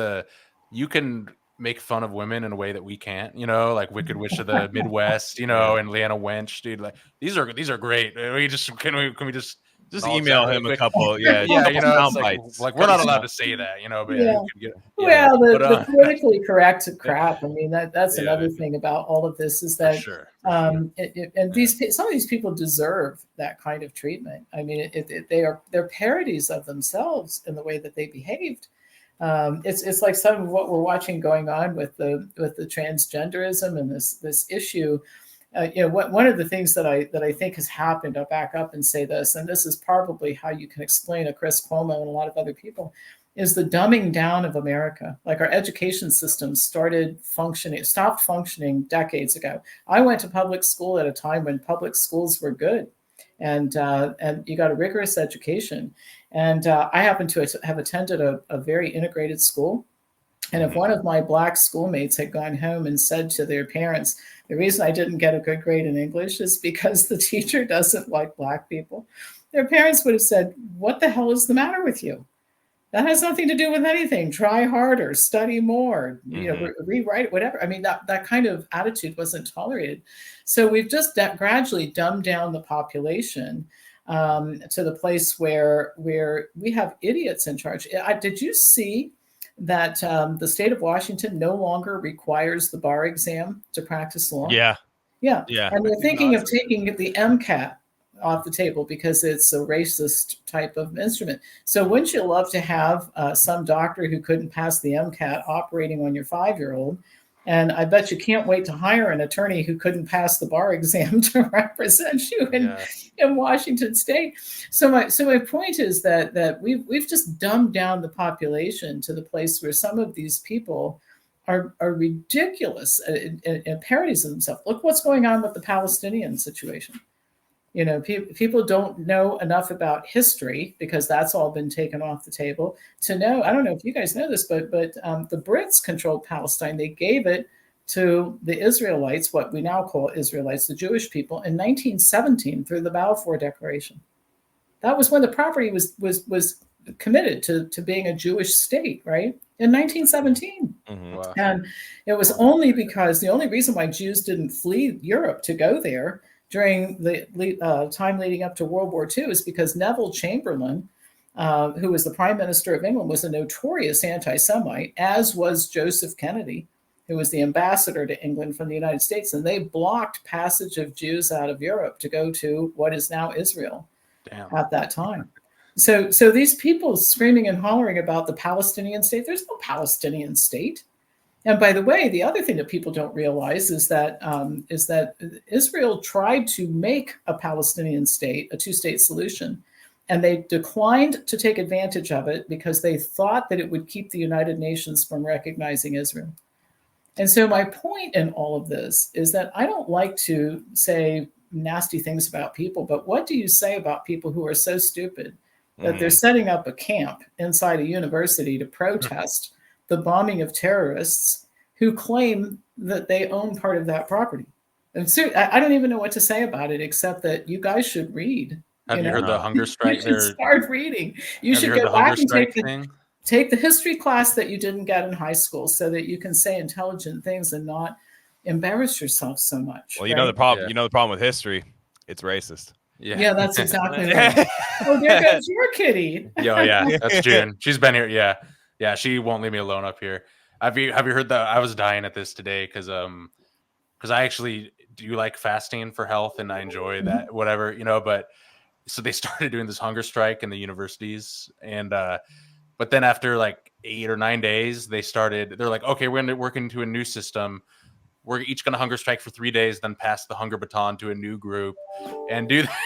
Speaker 4: you can make fun of women in a way that we can't, like Wicked Witch of the Midwest, and Leanna Wench, dude. Like these are great. Can we just
Speaker 2: email him a couple? Yeah,
Speaker 4: it's
Speaker 2: bites.
Speaker 4: like we're not allowed to say that, but
Speaker 3: Yeah.
Speaker 4: you can
Speaker 3: Well, the politically correct crap. I mean, that's
Speaker 4: Yeah.
Speaker 3: another thing about all of this is that
Speaker 4: sure.
Speaker 3: and some of these people deserve that kind of treatment. I mean, they're parodies of themselves in the way that they behaved. It's like some of what we're watching going on with the transgenderism and this issue. One of the things that I think has happened, I'll back up and say this, and this is probably how you can explain a Chris Cuomo and a lot of other people, is the dumbing down of America. Like our education system stopped functioning decades ago. I went to public school at a time when public schools were good, and you got a rigorous education. And I happen to have attended a very integrated school. And if one of my Black schoolmates had gone home and said to their parents, the reason I didn't get a good grade in English is because the teacher doesn't like Black people, their parents would have said, what the hell is the matter with you? That has nothing to do with anything. Try harder, study more, rewrite, whatever. I mean, that kind of attitude wasn't tolerated. So we've just gradually dumbed down the population to the place where we have idiots in charge. Did you see that the state of Washington no longer requires the bar exam to practice law?
Speaker 2: Yeah.
Speaker 3: And they're thinking of taking the MCAT off the table because it's a racist type of instrument. So wouldn't you love to have some doctor who couldn't pass the MCAT operating on your 5-year-old? And I bet you can't wait to hire an attorney who couldn't pass the bar exam to represent you in Washington State. So my point is that we've just dumbed down the population to the place where some of these people are ridiculous and parodies of themselves. Look what's going on with the Palestinian situation. People don't know enough about history because that's all been taken off the table to know. I don't know if you guys know this, but the Brits controlled Palestine. They gave it to the Israelites, what we now call Israelites, the Jewish people, in 1917 through the Balfour Declaration. That was when the property was committed to being a Jewish state, right? In 1917.
Speaker 2: Mm-hmm.
Speaker 4: Wow.
Speaker 3: And it was only because the only reason why Jews didn't flee Europe to go there during the time leading up to World War II is because Neville Chamberlain, who was the Prime Minister of England, was a notorious anti-Semite, as was Joseph Kennedy, who was the ambassador to England from the United States. And they blocked passage of Jews out of Europe to go to what is now Israel at that time. So these people screaming and hollering about the Palestinian state, there's no Palestinian state. And by the way, the other thing that people don't realize is that Israel tried to make a Palestinian state, a two-state solution, and they declined to take advantage of it because they thought that it would keep the United Nations from recognizing Israel. And so my point in all of this is that I don't like to say nasty things about people, but what do you say about people who are so stupid that they're setting up a camp inside a university to protest the bombing of terrorists who claim that they own part of that property? And so I don't even know what to say about it, except that you guys should read.
Speaker 4: Have you heard the hunger strike?
Speaker 3: You should start reading. You should go back and take the history class that you didn't get in high school so that you can say intelligent things and not embarrass yourself so much.
Speaker 2: Well, you know the problem.
Speaker 4: Yeah.
Speaker 2: You know the problem with history. It's racist.
Speaker 3: Yeah, that's exactly right. Oh, there goes your kitty.
Speaker 4: Yeah, that's June. She's been here. Yeah, she won't leave me alone up here. Have you heard that? I was dying at this today because I actually do like fasting for health and I enjoy that, whatever, but so they started doing this hunger strike in the universities, and but then after like 8 or 9 days, they're like, okay, we're going to work into a new system. We're each going to hunger strike for 3 days, then pass the hunger baton to a new group and do that.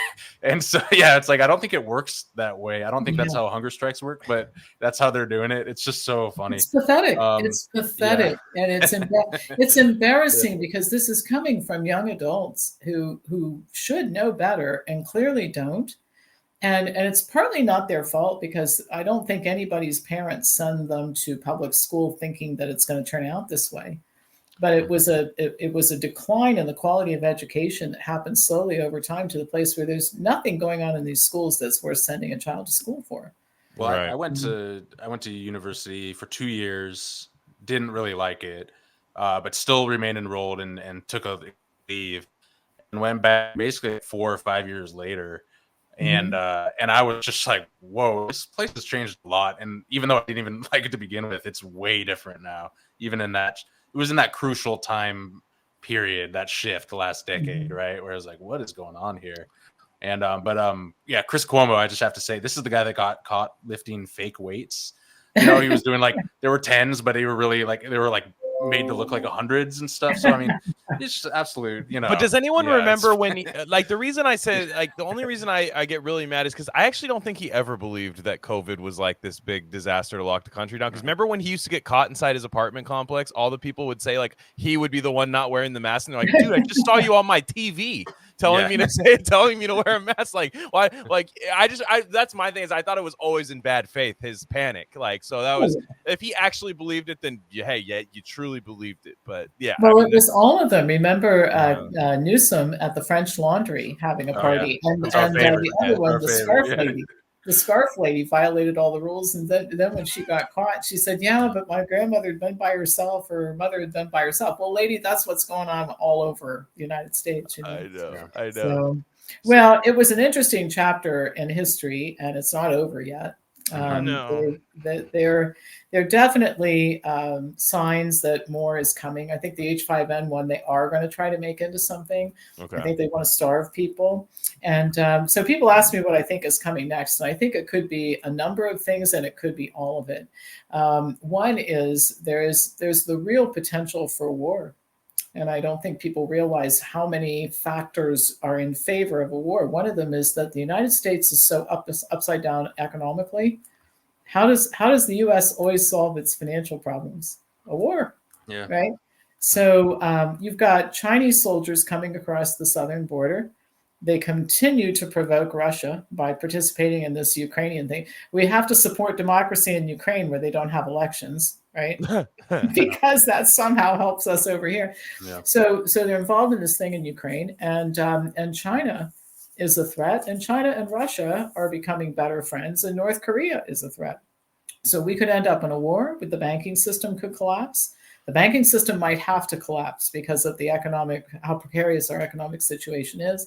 Speaker 4: And so, yeah, it's like, I don't think it works that way. I don't think that's how hunger strikes work, but that's how they're doing it. It's just so funny.
Speaker 3: It's pathetic. It's pathetic. And it's embarrassing because this is coming from young adults who should know better and clearly don't. And it's partly not their fault because I don't think anybody's parents send them to public school thinking that it's going to turn out this way. But it was a decline in the quality of education that happened slowly over time to the place where there's nothing going on in these schools that's worth sending a child to school for.
Speaker 4: Well, I went to university for 2 years, didn't really like it, but still remained enrolled and took a leave and went back basically 4 or 5 years later. And I was just like, whoa, this place has changed a lot. And even though I didn't even like it to begin with, it's way different now. Even it was in that crucial time period, that shift the last decade, right? Where I was like, what is going on here? And yeah, Chris Cuomo, I just have to say, this is the guy that got caught lifting fake weights. He was doing like, there were 10s, but they were really like, they were like made to look like 100s and stuff. So I mean, it's just absolute,
Speaker 5: But does anyone remember when he, like, the reason I said, like, the only reason I get really mad is because I actually don't think he ever believed that COVID was like this big disaster to lock the country down. Because remember when he used to get caught inside his apartment complex, all the people would say like he would be the one not wearing the mask, and they're like, dude, I just saw you on my TV telling me to wear a mask. Like, why? Like, that's my thing, is I thought it was always in bad faith, his panic. Like, so that was, if he actually believed it, then you truly believed it. But yeah,
Speaker 3: well, it was all of them. Remember Newsom at the French Laundry having a party, and the other one, the scarf lady, violated all the rules. And then when she got caught, she said, "Yeah, but my grandmother had been by herself, or her mother had been by herself." Well, lady, that's what's going on all over the United States.
Speaker 5: I know.
Speaker 3: So, well, it was an interesting chapter in history, and it's not over yet. There are definitely signs that more is coming. I think the H5N one, they are going to try to make into something. Okay. I think they want to starve people. And so people ask me what I think is coming next. And I think it could be a number of things, and it could be all of it. One is there's the real potential for war. And I don't think people realize how many factors are in favor of a war. One of them is that the United States is so upside down economically. How does the U.S. always solve its financial problems? A war, right? So you've got Chinese soldiers coming across the southern border. They continue to provoke Russia by participating in this Ukrainian thing. We have to support democracy in Ukraine where they don't have elections, right? Because that somehow helps us over here. Yeah. So they're involved in this thing in Ukraine, and China is a threat, and China and Russia are becoming better friends, and North Korea is a threat. So we could end up in a war, but the banking system could collapse. The banking system might have to collapse because of how precarious our economic situation is.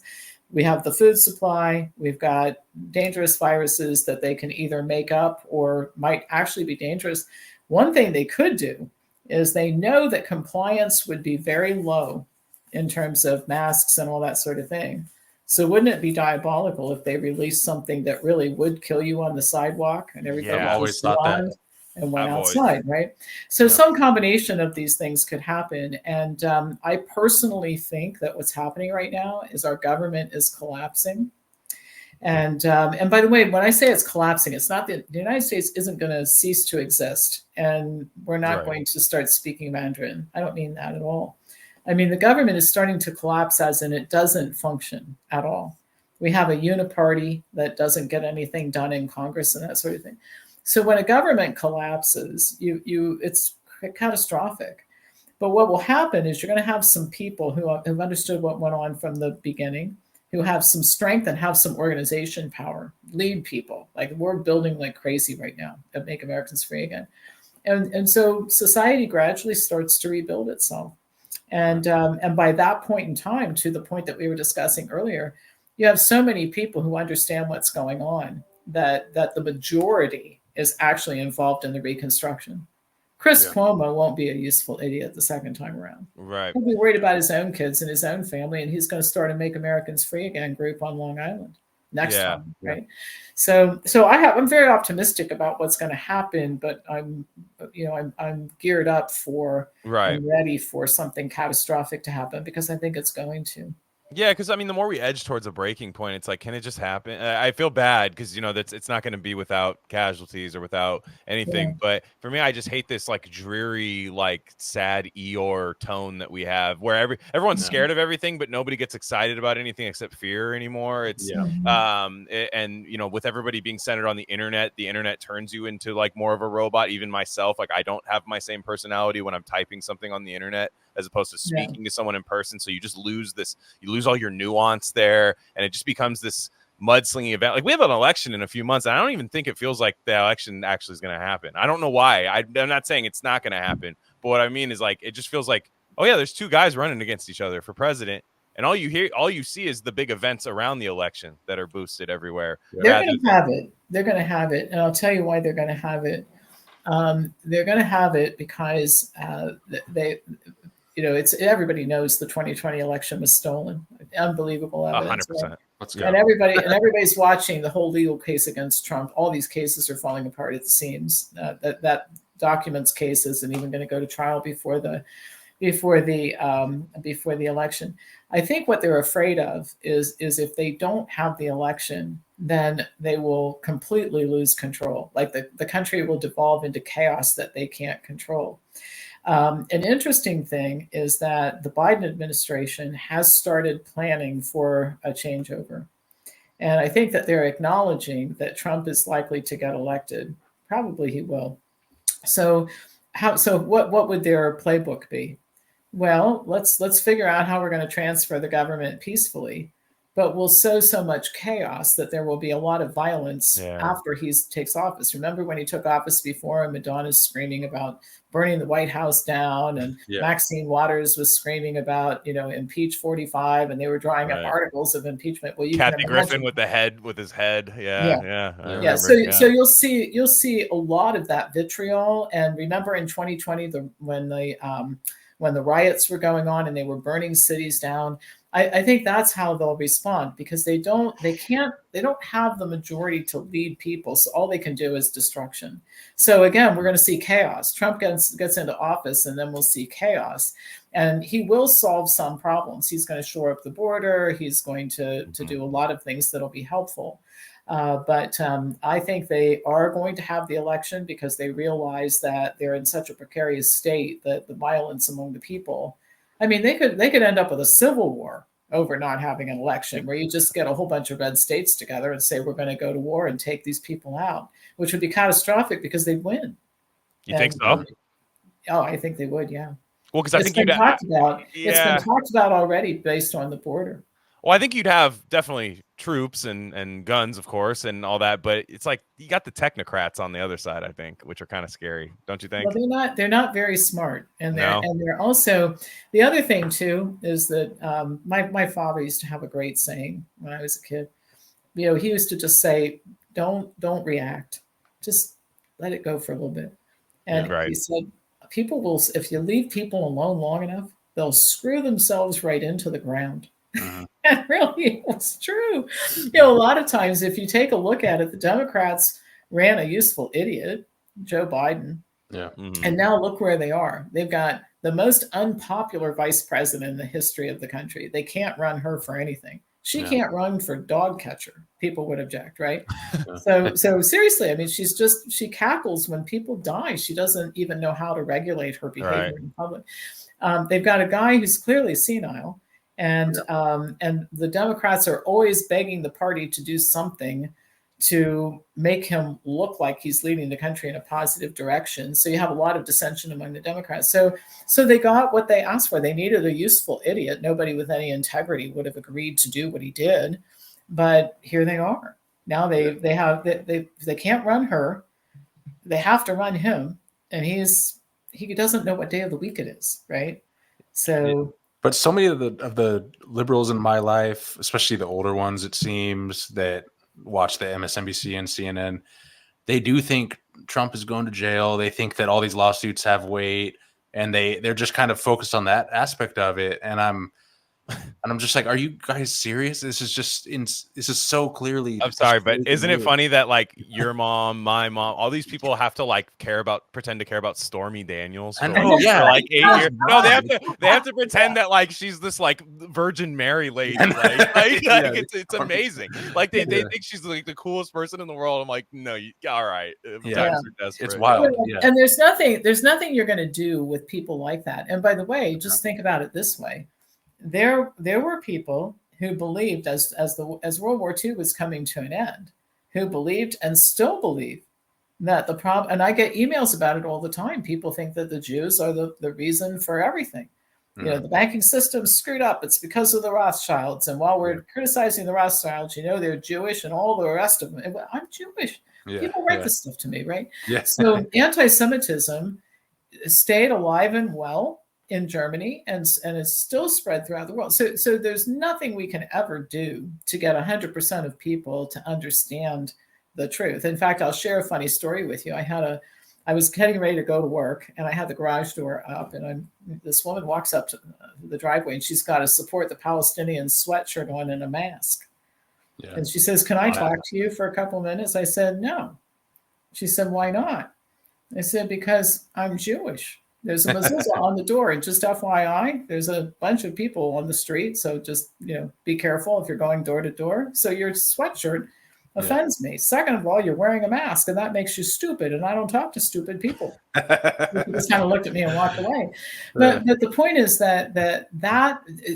Speaker 3: We have the food supply. We've got dangerous viruses that they can either make up or might actually be dangerous. One thing they could do is they know that compliance would be very low in terms of masks and all that sort of thing. So wouldn't it be diabolical if they released something that really would kill you on the sidewalk and everybody
Speaker 4: always thought that
Speaker 3: and went outside, right? So some combination of these things could happen. And I personally think that what's happening right now is our government is collapsing. And by the way, when I say it's collapsing, it's not that the United States isn't going to cease to exist, and we're not going to start speaking Mandarin. I don't mean that at all. I mean, the government is starting to collapse, as in it doesn't function at all. We have a uniparty that doesn't get anything done in Congress and that sort of thing. So when a government collapses, it's catastrophic. But what will happen is you're going to have some people who have understood what went on from the beginning, who have some strength and have some organization power, lead people. Like, we're building like crazy right now at Make Americans Free Again. And so society gradually starts to rebuild itself. And by that point in time, to the point that we were discussing earlier, you have so many people who understand what's going on that the majority is actually involved in the reconstruction. Chris Cuomo won't be a useful idiot the second time around.
Speaker 2: Right.
Speaker 3: He'll be worried about his own kids and his own family, and he's going to start a Make Americans Free Again group on Long Island next time, right? So I'm very optimistic about what's going to happen, but I'm geared up for, I'm ready for something catastrophic to happen, because I think it's going to.
Speaker 2: Yeah, because I mean, the more we edge towards a breaking point, it's like, can it just happen? I feel bad because it's not going to be without casualties or without anything.
Speaker 3: Yeah.
Speaker 2: But for me, I just hate this like dreary, like sad Eeyore tone that we have, where everyone's scared of everything, but nobody gets excited about anything except fear anymore. It's and with everybody being centered on the internet turns you into like more of a robot. Even myself, like I don't have my same personality when I'm typing something on the internet as opposed to speaking to someone in person. So you just lose all your nuance there, and it just becomes this mudslinging event. Like we have an election in a few months, and I don't even think it feels like the election actually is going to happen. I don't know why. I'm not saying it's not going to happen, but what I mean is like it just feels like, oh yeah, there's two guys running against each other for president, and all you see is the big events around the election that are boosted everywhere.
Speaker 3: They're going to have it. They're going to have it, and I'll tell you why they're going to have it. They're going to have it because everybody knows the 2020 election was stolen. Unbelievable evidence.
Speaker 2: 100%.
Speaker 3: Right?
Speaker 4: Let's go.
Speaker 3: And everybody's watching the whole legal case against Trump. All these cases are falling apart at the seams. That documents case isn't even going to go to trial before the election. I think what they're afraid of is if they don't have the election, then they will completely lose control. Like the country will devolve into chaos that they can't control. An interesting thing is that the Biden administration has started planning for a changeover. And I think that they're acknowledging that Trump is likely to get elected. Probably he will. So what would their playbook be? Well, let's figure out how we're going to transfer the government peacefully, but we'll sow so much chaos that there will be a lot of violence after he takes office. Remember when he took office before, and Madonna's screaming about burning the White House down, and Maxine Waters was screaming about, impeach 45, and they were drawing up articles of impeachment. Well, you
Speaker 2: Kathy
Speaker 3: can
Speaker 2: Griffin with his head. Yeah.
Speaker 3: So you'll see a lot of that vitriol. And remember in 2020, when the riots were going on and they were burning cities down, I think that's how they'll respond, because they don't have the majority to lead people. So all they can do is destruction. So again, we're going to see chaos. Trump gets into office, and then we'll see chaos. And he will solve some problems. He's going to shore up the border. He's going to do a lot of things that'll be helpful. But I think they are going to have the election because they realize that they're in such a precarious state that the violence among the people, I mean, they could end up with a civil war over not having an election, where you just get a whole bunch of red states together and say, we're going to go to war and take these people out, which would be catastrophic because they'd win.
Speaker 2: You think so?
Speaker 3: Oh, I think they would. Yeah.
Speaker 2: Well, because I think
Speaker 3: it's been talked about already based on the border.
Speaker 2: Well, I think you'd have definitely troops and guns, of course, and all that. But it's like you got the technocrats on the other side, I think, which are kind of scary, don't you think?
Speaker 3: Well, they're not very smart, and they're also, the other thing too is that my father used to have a great saying when I was a kid. He used to just say, "Don't react, just let it go for a little bit." And he said, "People will, if you leave people alone long enough, they'll screw themselves right into the ground." And really, it's true. A lot of times, if you take a look at it, the Democrats ran a useful idiot, Joe Biden.
Speaker 4: Yeah.
Speaker 3: And now look where they are. They've got the most unpopular vice president in the history of the country. They can't run her for anything. She can't run for dog catcher. People would object, right? So seriously, I mean, she cackles when people die. She doesn't even know how to regulate her behavior in public. They've got a guy who's clearly senile. And the Democrats are always begging the party to do something to make him look like he's leading the country in a positive direction. So you have a lot of dissension among the Democrats. So they got what they asked for. They needed a useful idiot. Nobody with any integrity would have agreed to do what he did. But here they are. Now they can't run her. They have to run him. And he doesn't know what day of the week it is, right? So,
Speaker 4: But so many of the liberals in my life, especially the older ones, it seems, that watch the MSNBC and CNN, they do think Trump is going to jail. They think that all these lawsuits have weight, and they're just kind of focused on that aspect of it. And I'm just like, are you guys serious? This is so clearly.
Speaker 2: I'm sorry, but isn't it funny that like your mom, my mom, all these people have to like pretend to care about Stormy Daniels for,
Speaker 4: I know,
Speaker 2: for like 8 years? No, they have to pretend that like she's this like Virgin Mary lady. It's amazing. Like they think she's like the coolest person in the world. I'm like, no, all right. Times are desperate.
Speaker 4: It's wild.
Speaker 3: And there's nothing you're going to do with people like that. And by the way, just think about it this way. There were people who believed as World War II was coming to an end, who believed and still believe that the problem, and I get emails about it all the time. People think that the Jews are the reason for everything. You know, the banking system's screwed up. It's because of the Rothschilds. And while we're criticizing the Rothschilds, you know, they're Jewish and all the rest of them. And I'm Jewish. People write this stuff to me, right? So anti-Semitism stayed alive and well in Germany and is still spread throughout the world. So there's nothing we can ever do to get 100% of people to understand the truth. In fact, I'll share a funny story with you. I was getting ready to go to work, and I had the garage door up, and this woman walks up to the driveway, and she's got a Support the Palestinian sweatshirt on and a mask. And she says, "Can I talk to you for a couple minutes?" I said, "No." She said, "Why not?" I said, "Because I'm Jewish." There's a mezuzah on the door, and just FYI, there's a bunch of people on the street, so just be careful if you're going door to door. So your sweatshirt offends me. Second of all, you're wearing a mask, and that makes you stupid, and I don't talk to stupid people. She just kind of looked at me and walked away. But the point is that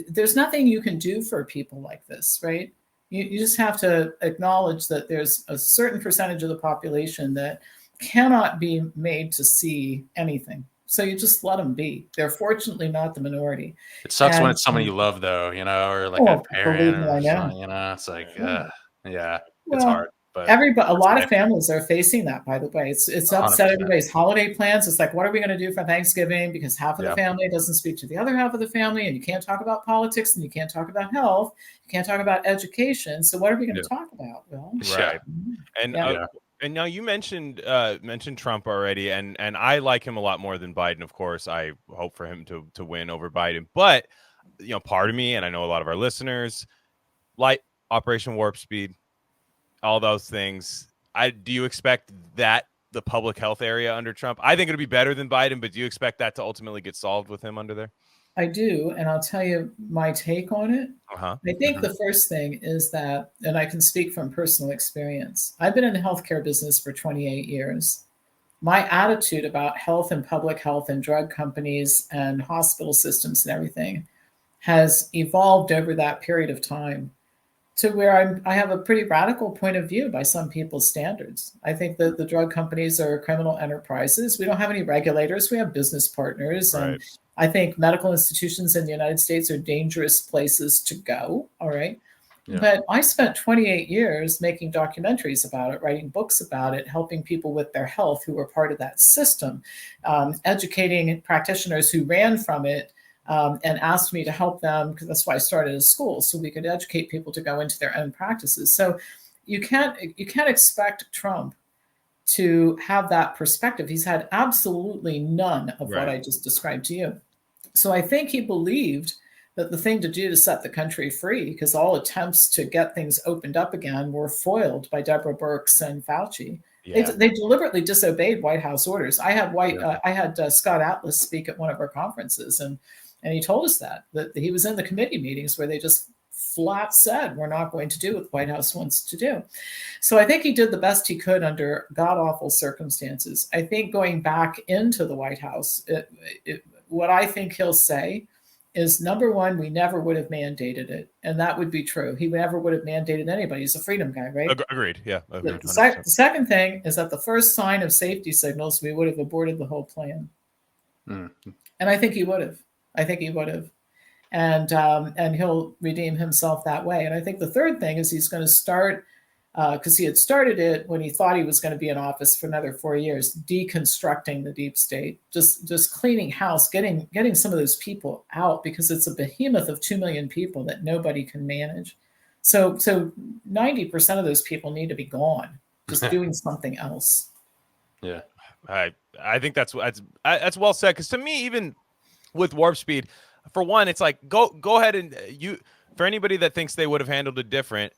Speaker 3: there's nothing you can do for people like this, right? You just have to acknowledge that there's a certain percentage of the population that cannot be made to see anything. So you just let them be. They're fortunately not the minority.
Speaker 4: It sucks when it's someone you love, though, or like a parent or something, it's like, it's hard. But
Speaker 3: a lot of families are facing that, by the way. It's upset 100%. Everybody's holiday plans. It's like, what are we going to do for Thanksgiving? Because half of the family doesn't speak to the other half of the family, and you can't talk about politics, and you can't talk about health, you can't talk about education. So what are we going to talk about? Well,
Speaker 2: right. And now you mentioned Trump already, and I like him a lot more than Biden. Of course, I hope for him to win over Biden. But part of me, and I know a lot of our listeners, like Operation Warp Speed, all those things. Do you expect that the public health area under Trump? I think it'll be better than Biden, but do you expect that to ultimately get solved with him under there?
Speaker 3: I do, and I'll tell you my take on it. I think the first thing is that, and I can speak from personal experience, I've been in the healthcare business for 28 years. My attitude about health and public health and drug companies and hospital systems and everything has evolved over that period of time to where I have a pretty radical point of view by some people's standards. I think that the drug companies are criminal enterprises. We don't have any regulators. We have business partners. Right. And I think medical institutions in the United States are dangerous places to go. All right. Yeah. But I spent 28 years making documentaries about it, writing books about it, helping people with their health who were part of that system, educating practitioners who ran from it, and asked me to help them, because that's why I started a school, so we could educate people to go into their own practices. So you can't expect Trump to have that perspective. He's had absolutely none of what I just described to you. So I think he believed that the thing to do to set the country free, because all attempts to get things opened up again were foiled by Deborah Birx and Fauci. Yeah. They deliberately disobeyed White House orders. I had Scott Atlas speak at one of our conferences, and he told us that he was in the committee meetings where they just flat said, we're not going to do what the White House wants to do. So I think he did the best he could under god-awful circumstances. I think going back into the White House, what I think he'll say is, number one, we never would have mandated it. And that would be true. He never would have mandated anybody. He's a freedom guy, right?
Speaker 2: Agreed. Yeah. Agreed,
Speaker 3: the second thing is that the first sign of safety signals, we would have aborted the whole plan. And I think he would have. And he'll redeem himself that way. And I think the third thing is he's going to start because he had started it when he thought he was going to be in office for another 4 years, deconstructing the deep state, just cleaning house, getting some of those people out, because it's a behemoth of 2 million people that nobody can manage. So 90% of those people need to be gone, just doing something else.
Speaker 4: Yeah,
Speaker 2: I think that's well said. Because to me, even with warp speed, for one, it's like go ahead and for anybody that thinks they would have handled it different.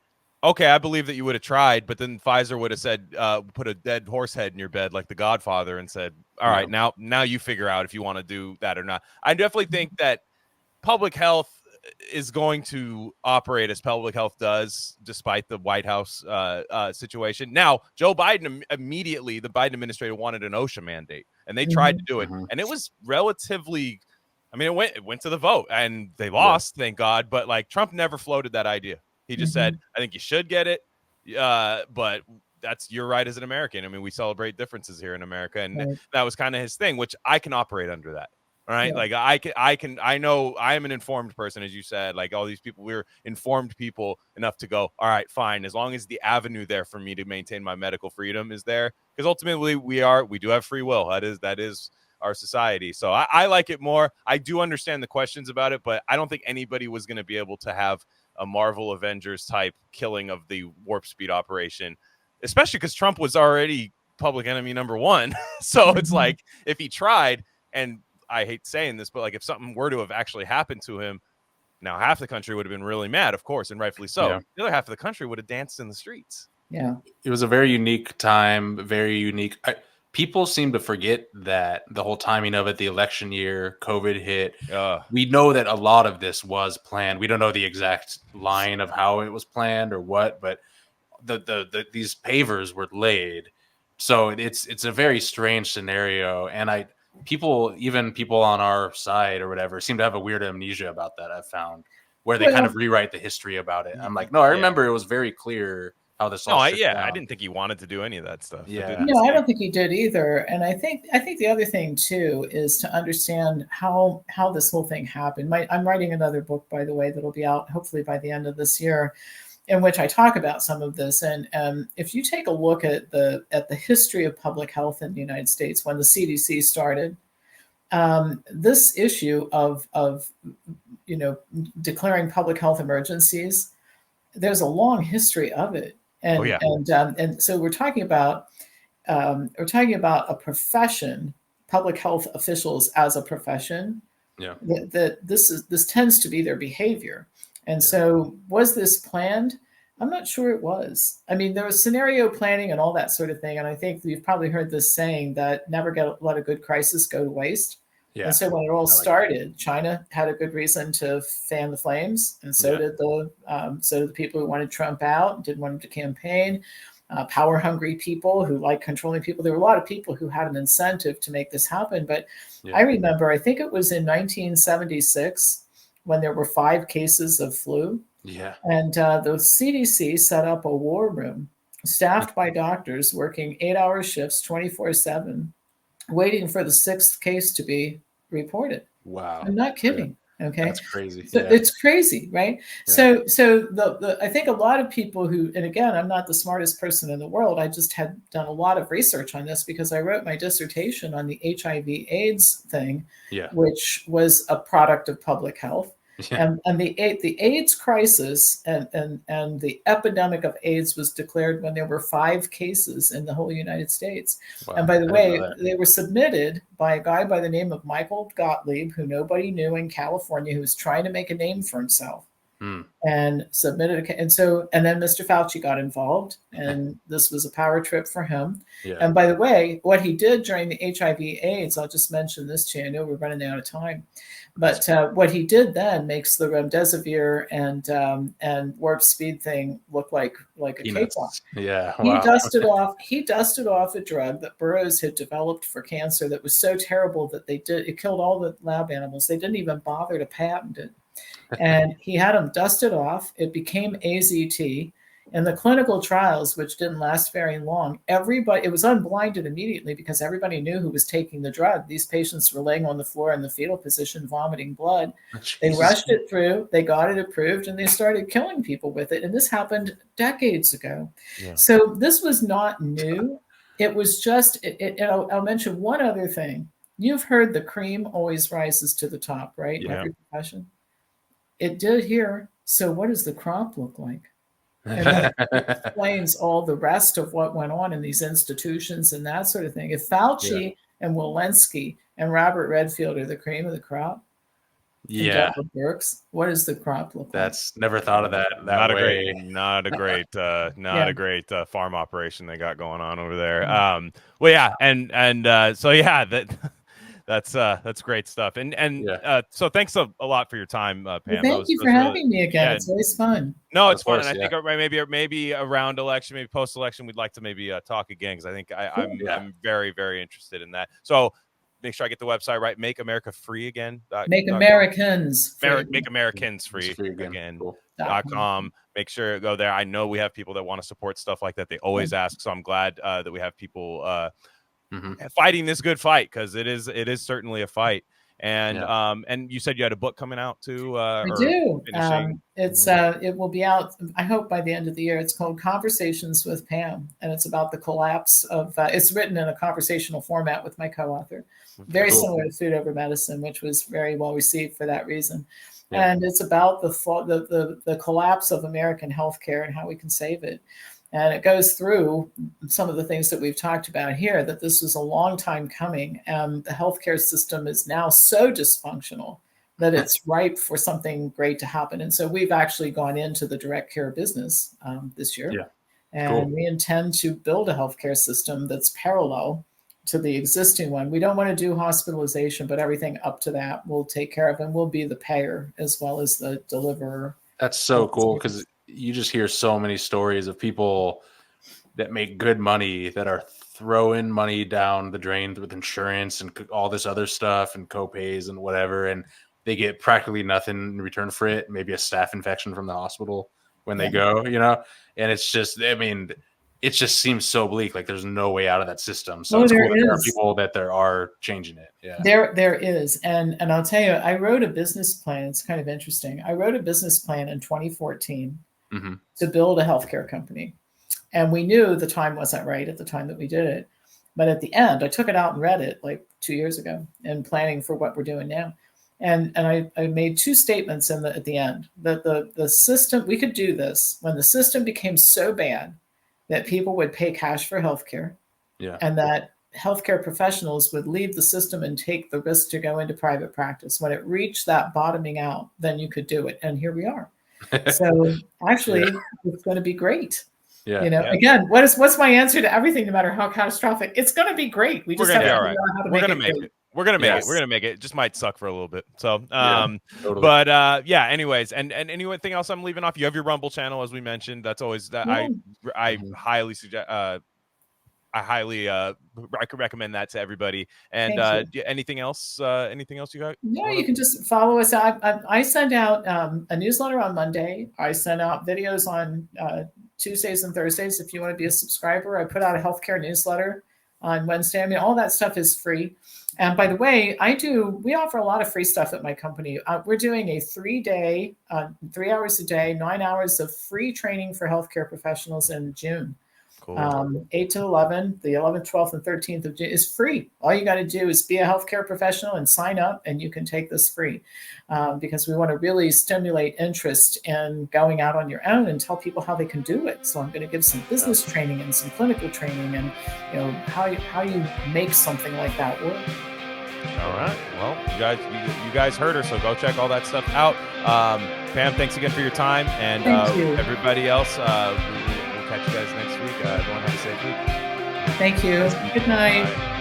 Speaker 2: Okay, I believe that you would have tried, but then Pfizer would have said, put a dead horse head in your bed like the Godfather and said, all right, now you figure out if you want to do that or not. I definitely think that public health is going to operate as public health does, despite the White House situation. Now, Joe Biden immediately, the Biden administration wanted an OSHA mandate, and they tried to do it, and it was relatively, I mean, it went to the vote, and they lost, thank God. But like Trump never floated that idea. He just said, I think you should get it, but that's your right as an American. I mean, we celebrate differences here in America, and that was kind of his thing, which I can operate under that. All right. Yeah. Like I know I am an informed person, as you said, like all these people, we're informed people enough to go, all right, fine. As long as the avenue there for me to maintain my medical freedom is there, because ultimately we do have free will. That is our society. So I like it more. I do understand the questions about it, but I don't think anybody was going to be able to have a Marvel Avengers type killing of the warp speed operation, especially because Trump was already public enemy number one. So it's like, if he tried, and I hate saying this, but like if something were to have actually happened to him, now half the country would have been really mad, of course, and rightfully so. Yeah. The other half of the country would have danced in the streets.
Speaker 3: Yeah.
Speaker 4: It was a very unique time, very unique. People seem to forget that the whole timing of it, the election year, COVID hit. We know that a lot of this was planned. We don't know the exact line of how it was planned or what, but these pavers were laid. So it's a very strange scenario. And people on our side or whatever seem to have a weird amnesia about that, I've found, where they kind of rewrite the history about it. I'm like, no, I remember it was very clear how this all shook down.
Speaker 2: I didn't think he wanted to do any of that stuff.
Speaker 3: Yeah. No, I don't think he did either. And I think the other thing too is to understand how this whole thing happened. I'm writing another book, by the way, that'll be out hopefully by the end of this year, in which I talk about some of this. And if you take a look at the history of public health in the United States, when the CDC started, this issue of declaring public health emergencies, there's a long history of it. And so we're talking about a profession, public health officials as a profession.
Speaker 4: Yeah,
Speaker 3: that this tends to be their behavior. And so was this planned? I'm not sure it was. I mean, there was scenario planning and all that sort of thing. And I think you've probably heard this saying that never let a good crisis go to waste. Yeah. And so when it all started, China had a good reason to fan the flames, and so did the people who wanted Trump out, didn't want him to campaign. Power hungry people who like controlling people. There were a lot of people who had an incentive to make this happen. But I remember, I think it was in 1976 when there were 5 cases of flu.
Speaker 4: Yeah.
Speaker 3: And the CDC set up a war room staffed by doctors working 8-hour shifts, 24/7, waiting for the 6th case to be reported.
Speaker 4: Wow.
Speaker 3: I'm not kidding. Okay.
Speaker 4: That's crazy.
Speaker 3: So it's crazy, right? Yeah. So I think a lot of people who, and again, I'm not the smartest person in the world. I just had done a lot of research on this because I wrote my dissertation on the HIV/AIDS thing, which was a product of public health. Yeah. And the AIDS crisis and the epidemic of AIDS was declared when there were 5 cases in the whole United States. Wow. And by the way, they were submitted by a guy by the name of Michael Gottlieb, who nobody knew in California, who was trying to make a name for himself. And submitted and then Mr. Fauci got involved, and this was a power trip for him. And by the way, what he did during the HIV/AIDS, I'll just mention this to you. I know we're running out of time, but what he did then makes the remdesivir and warp speed thing look like a cakewalk.
Speaker 4: Yeah,
Speaker 3: wow. He dusted off a drug that Burroughs had developed for cancer that was so terrible that it killed all the lab animals. They didn't even bother to patent it. And he had them dusted off. It became AZT. In the clinical trials, which didn't last very long, it was unblinded immediately because everybody knew who was taking the drug. These patients were laying on the floor in the fetal position, vomiting blood. They rushed it through, they got it approved, and they started killing people with it. And this happened decades ago.
Speaker 2: Yeah.
Speaker 3: So this was not new. It was just, I'll mention one other thing. You've heard the cream always rises to the top, right? In every profession. It did here. So what does the crop look like? And that explains all the rest of what went on in these institutions and that sort of thing. If Fauci and Walensky and Robert Redfield are the cream of the crop,
Speaker 4: yeah,
Speaker 3: Burks, what does the crop look like?
Speaker 4: That's never thought of that
Speaker 2: Not
Speaker 4: way.
Speaker 2: not a great farm operation they got going on over there. Well, yeah, and so yeah, that's great stuff. So thanks a lot for your time, Pam.
Speaker 3: Well, thank you for having me again. It's always fun.
Speaker 2: No, it's fun, and I think maybe around election, maybe post election, we'd like to maybe talk again, because I think I'm very, very interested in that. So make sure I get the website right. Make America Free Again.
Speaker 3: Make Americans free.
Speaker 2: Make Americans free again.com. Make sure go there. I know we have people that want to support stuff like that. They always ask, so I'm glad that we have people fighting this good fight, because it is certainly a fight. And you said you had a book coming out too.
Speaker 3: I do. It will be out, I hope, by the end of the year. It's called Conversations with Pam, and it's about the collapse of. It's written in a conversational format with my co-author, very similar to Food Over Medicine, which was very well received for that reason. Yeah. And it's about the collapse of American healthcare and how we can save it. And it goes through some of the things that we've talked about here, that this was a long time coming. And the healthcare system is now so dysfunctional that it's ripe for something great to happen. And so we've actually gone into the direct care business this year. Yeah. And we intend to build a healthcare system that's parallel to the existing one. We don't want to do hospitalization, but everything up to that we'll take care of, and we'll be the payer as well as the deliverer.
Speaker 4: That's so cool, because you just hear so many stories of people that make good money that are throwing money down the drain with insurance and all this other stuff and co-pays and whatever, and they get practically nothing in return for it. Maybe a staph infection from the hospital when they go, and it's just, I mean, it just seems so bleak. Like there's no way out of that system. So it's cool that there are people that are changing it. Yeah,
Speaker 3: there is. And I'll tell you, I wrote a business plan. It's kind of interesting. I wrote a business plan in 2014 to build a healthcare company. And we knew the time wasn't right at the time that we did it. But at the end, I took it out and read it like 2 years ago and planning for what we're doing now. And I made two statements at the end, that the system, we could do this when the system became so bad that people would pay cash for healthcare, and that healthcare professionals would leave the system and take the risk to go into private practice. When it reached that bottoming out, then you could do it. And here we are. So actually, it's going to be great. Again, what's my answer to everything, no matter how catastrophic? It's going to be great. We just have to figure out how to make it great.
Speaker 2: We're gonna make it. We're gonna make it. It just might suck for a little bit. So, totally. Anyways, and anything else I'm leaving off? You have your Rumble channel, as we mentioned. That's always that I highly suggest. I highly recommend that to everybody. And anything else? Anything else you got?
Speaker 3: No, you can just follow us. I send out a newsletter on Monday. I send out videos on Tuesdays and Thursdays. If you want to be a subscriber, I put out a healthcare newsletter on Wednesday. I mean, all that stuff is free. And by the way, we offer a lot of free stuff at my company. We're doing a 3-day, 3 hours a day, 9 hours of free training for healthcare professionals in June. Cool. 8 to 11, the 11th, 12th, and 13th of June is free. All you got to do is be a healthcare professional and sign up, and you can take this free, because we want to really stimulate interest in going out on your own and tell people how they can do it. So I'm going to give some business training and some clinical training, and how you make something like that work.
Speaker 2: All right. Well, you guys heard her, so go check all that stuff out. Pam, thanks again for your time, and everybody else. We'll catch you guys next week. Everyone have a safe week.
Speaker 3: Thank you. Good night. Bye.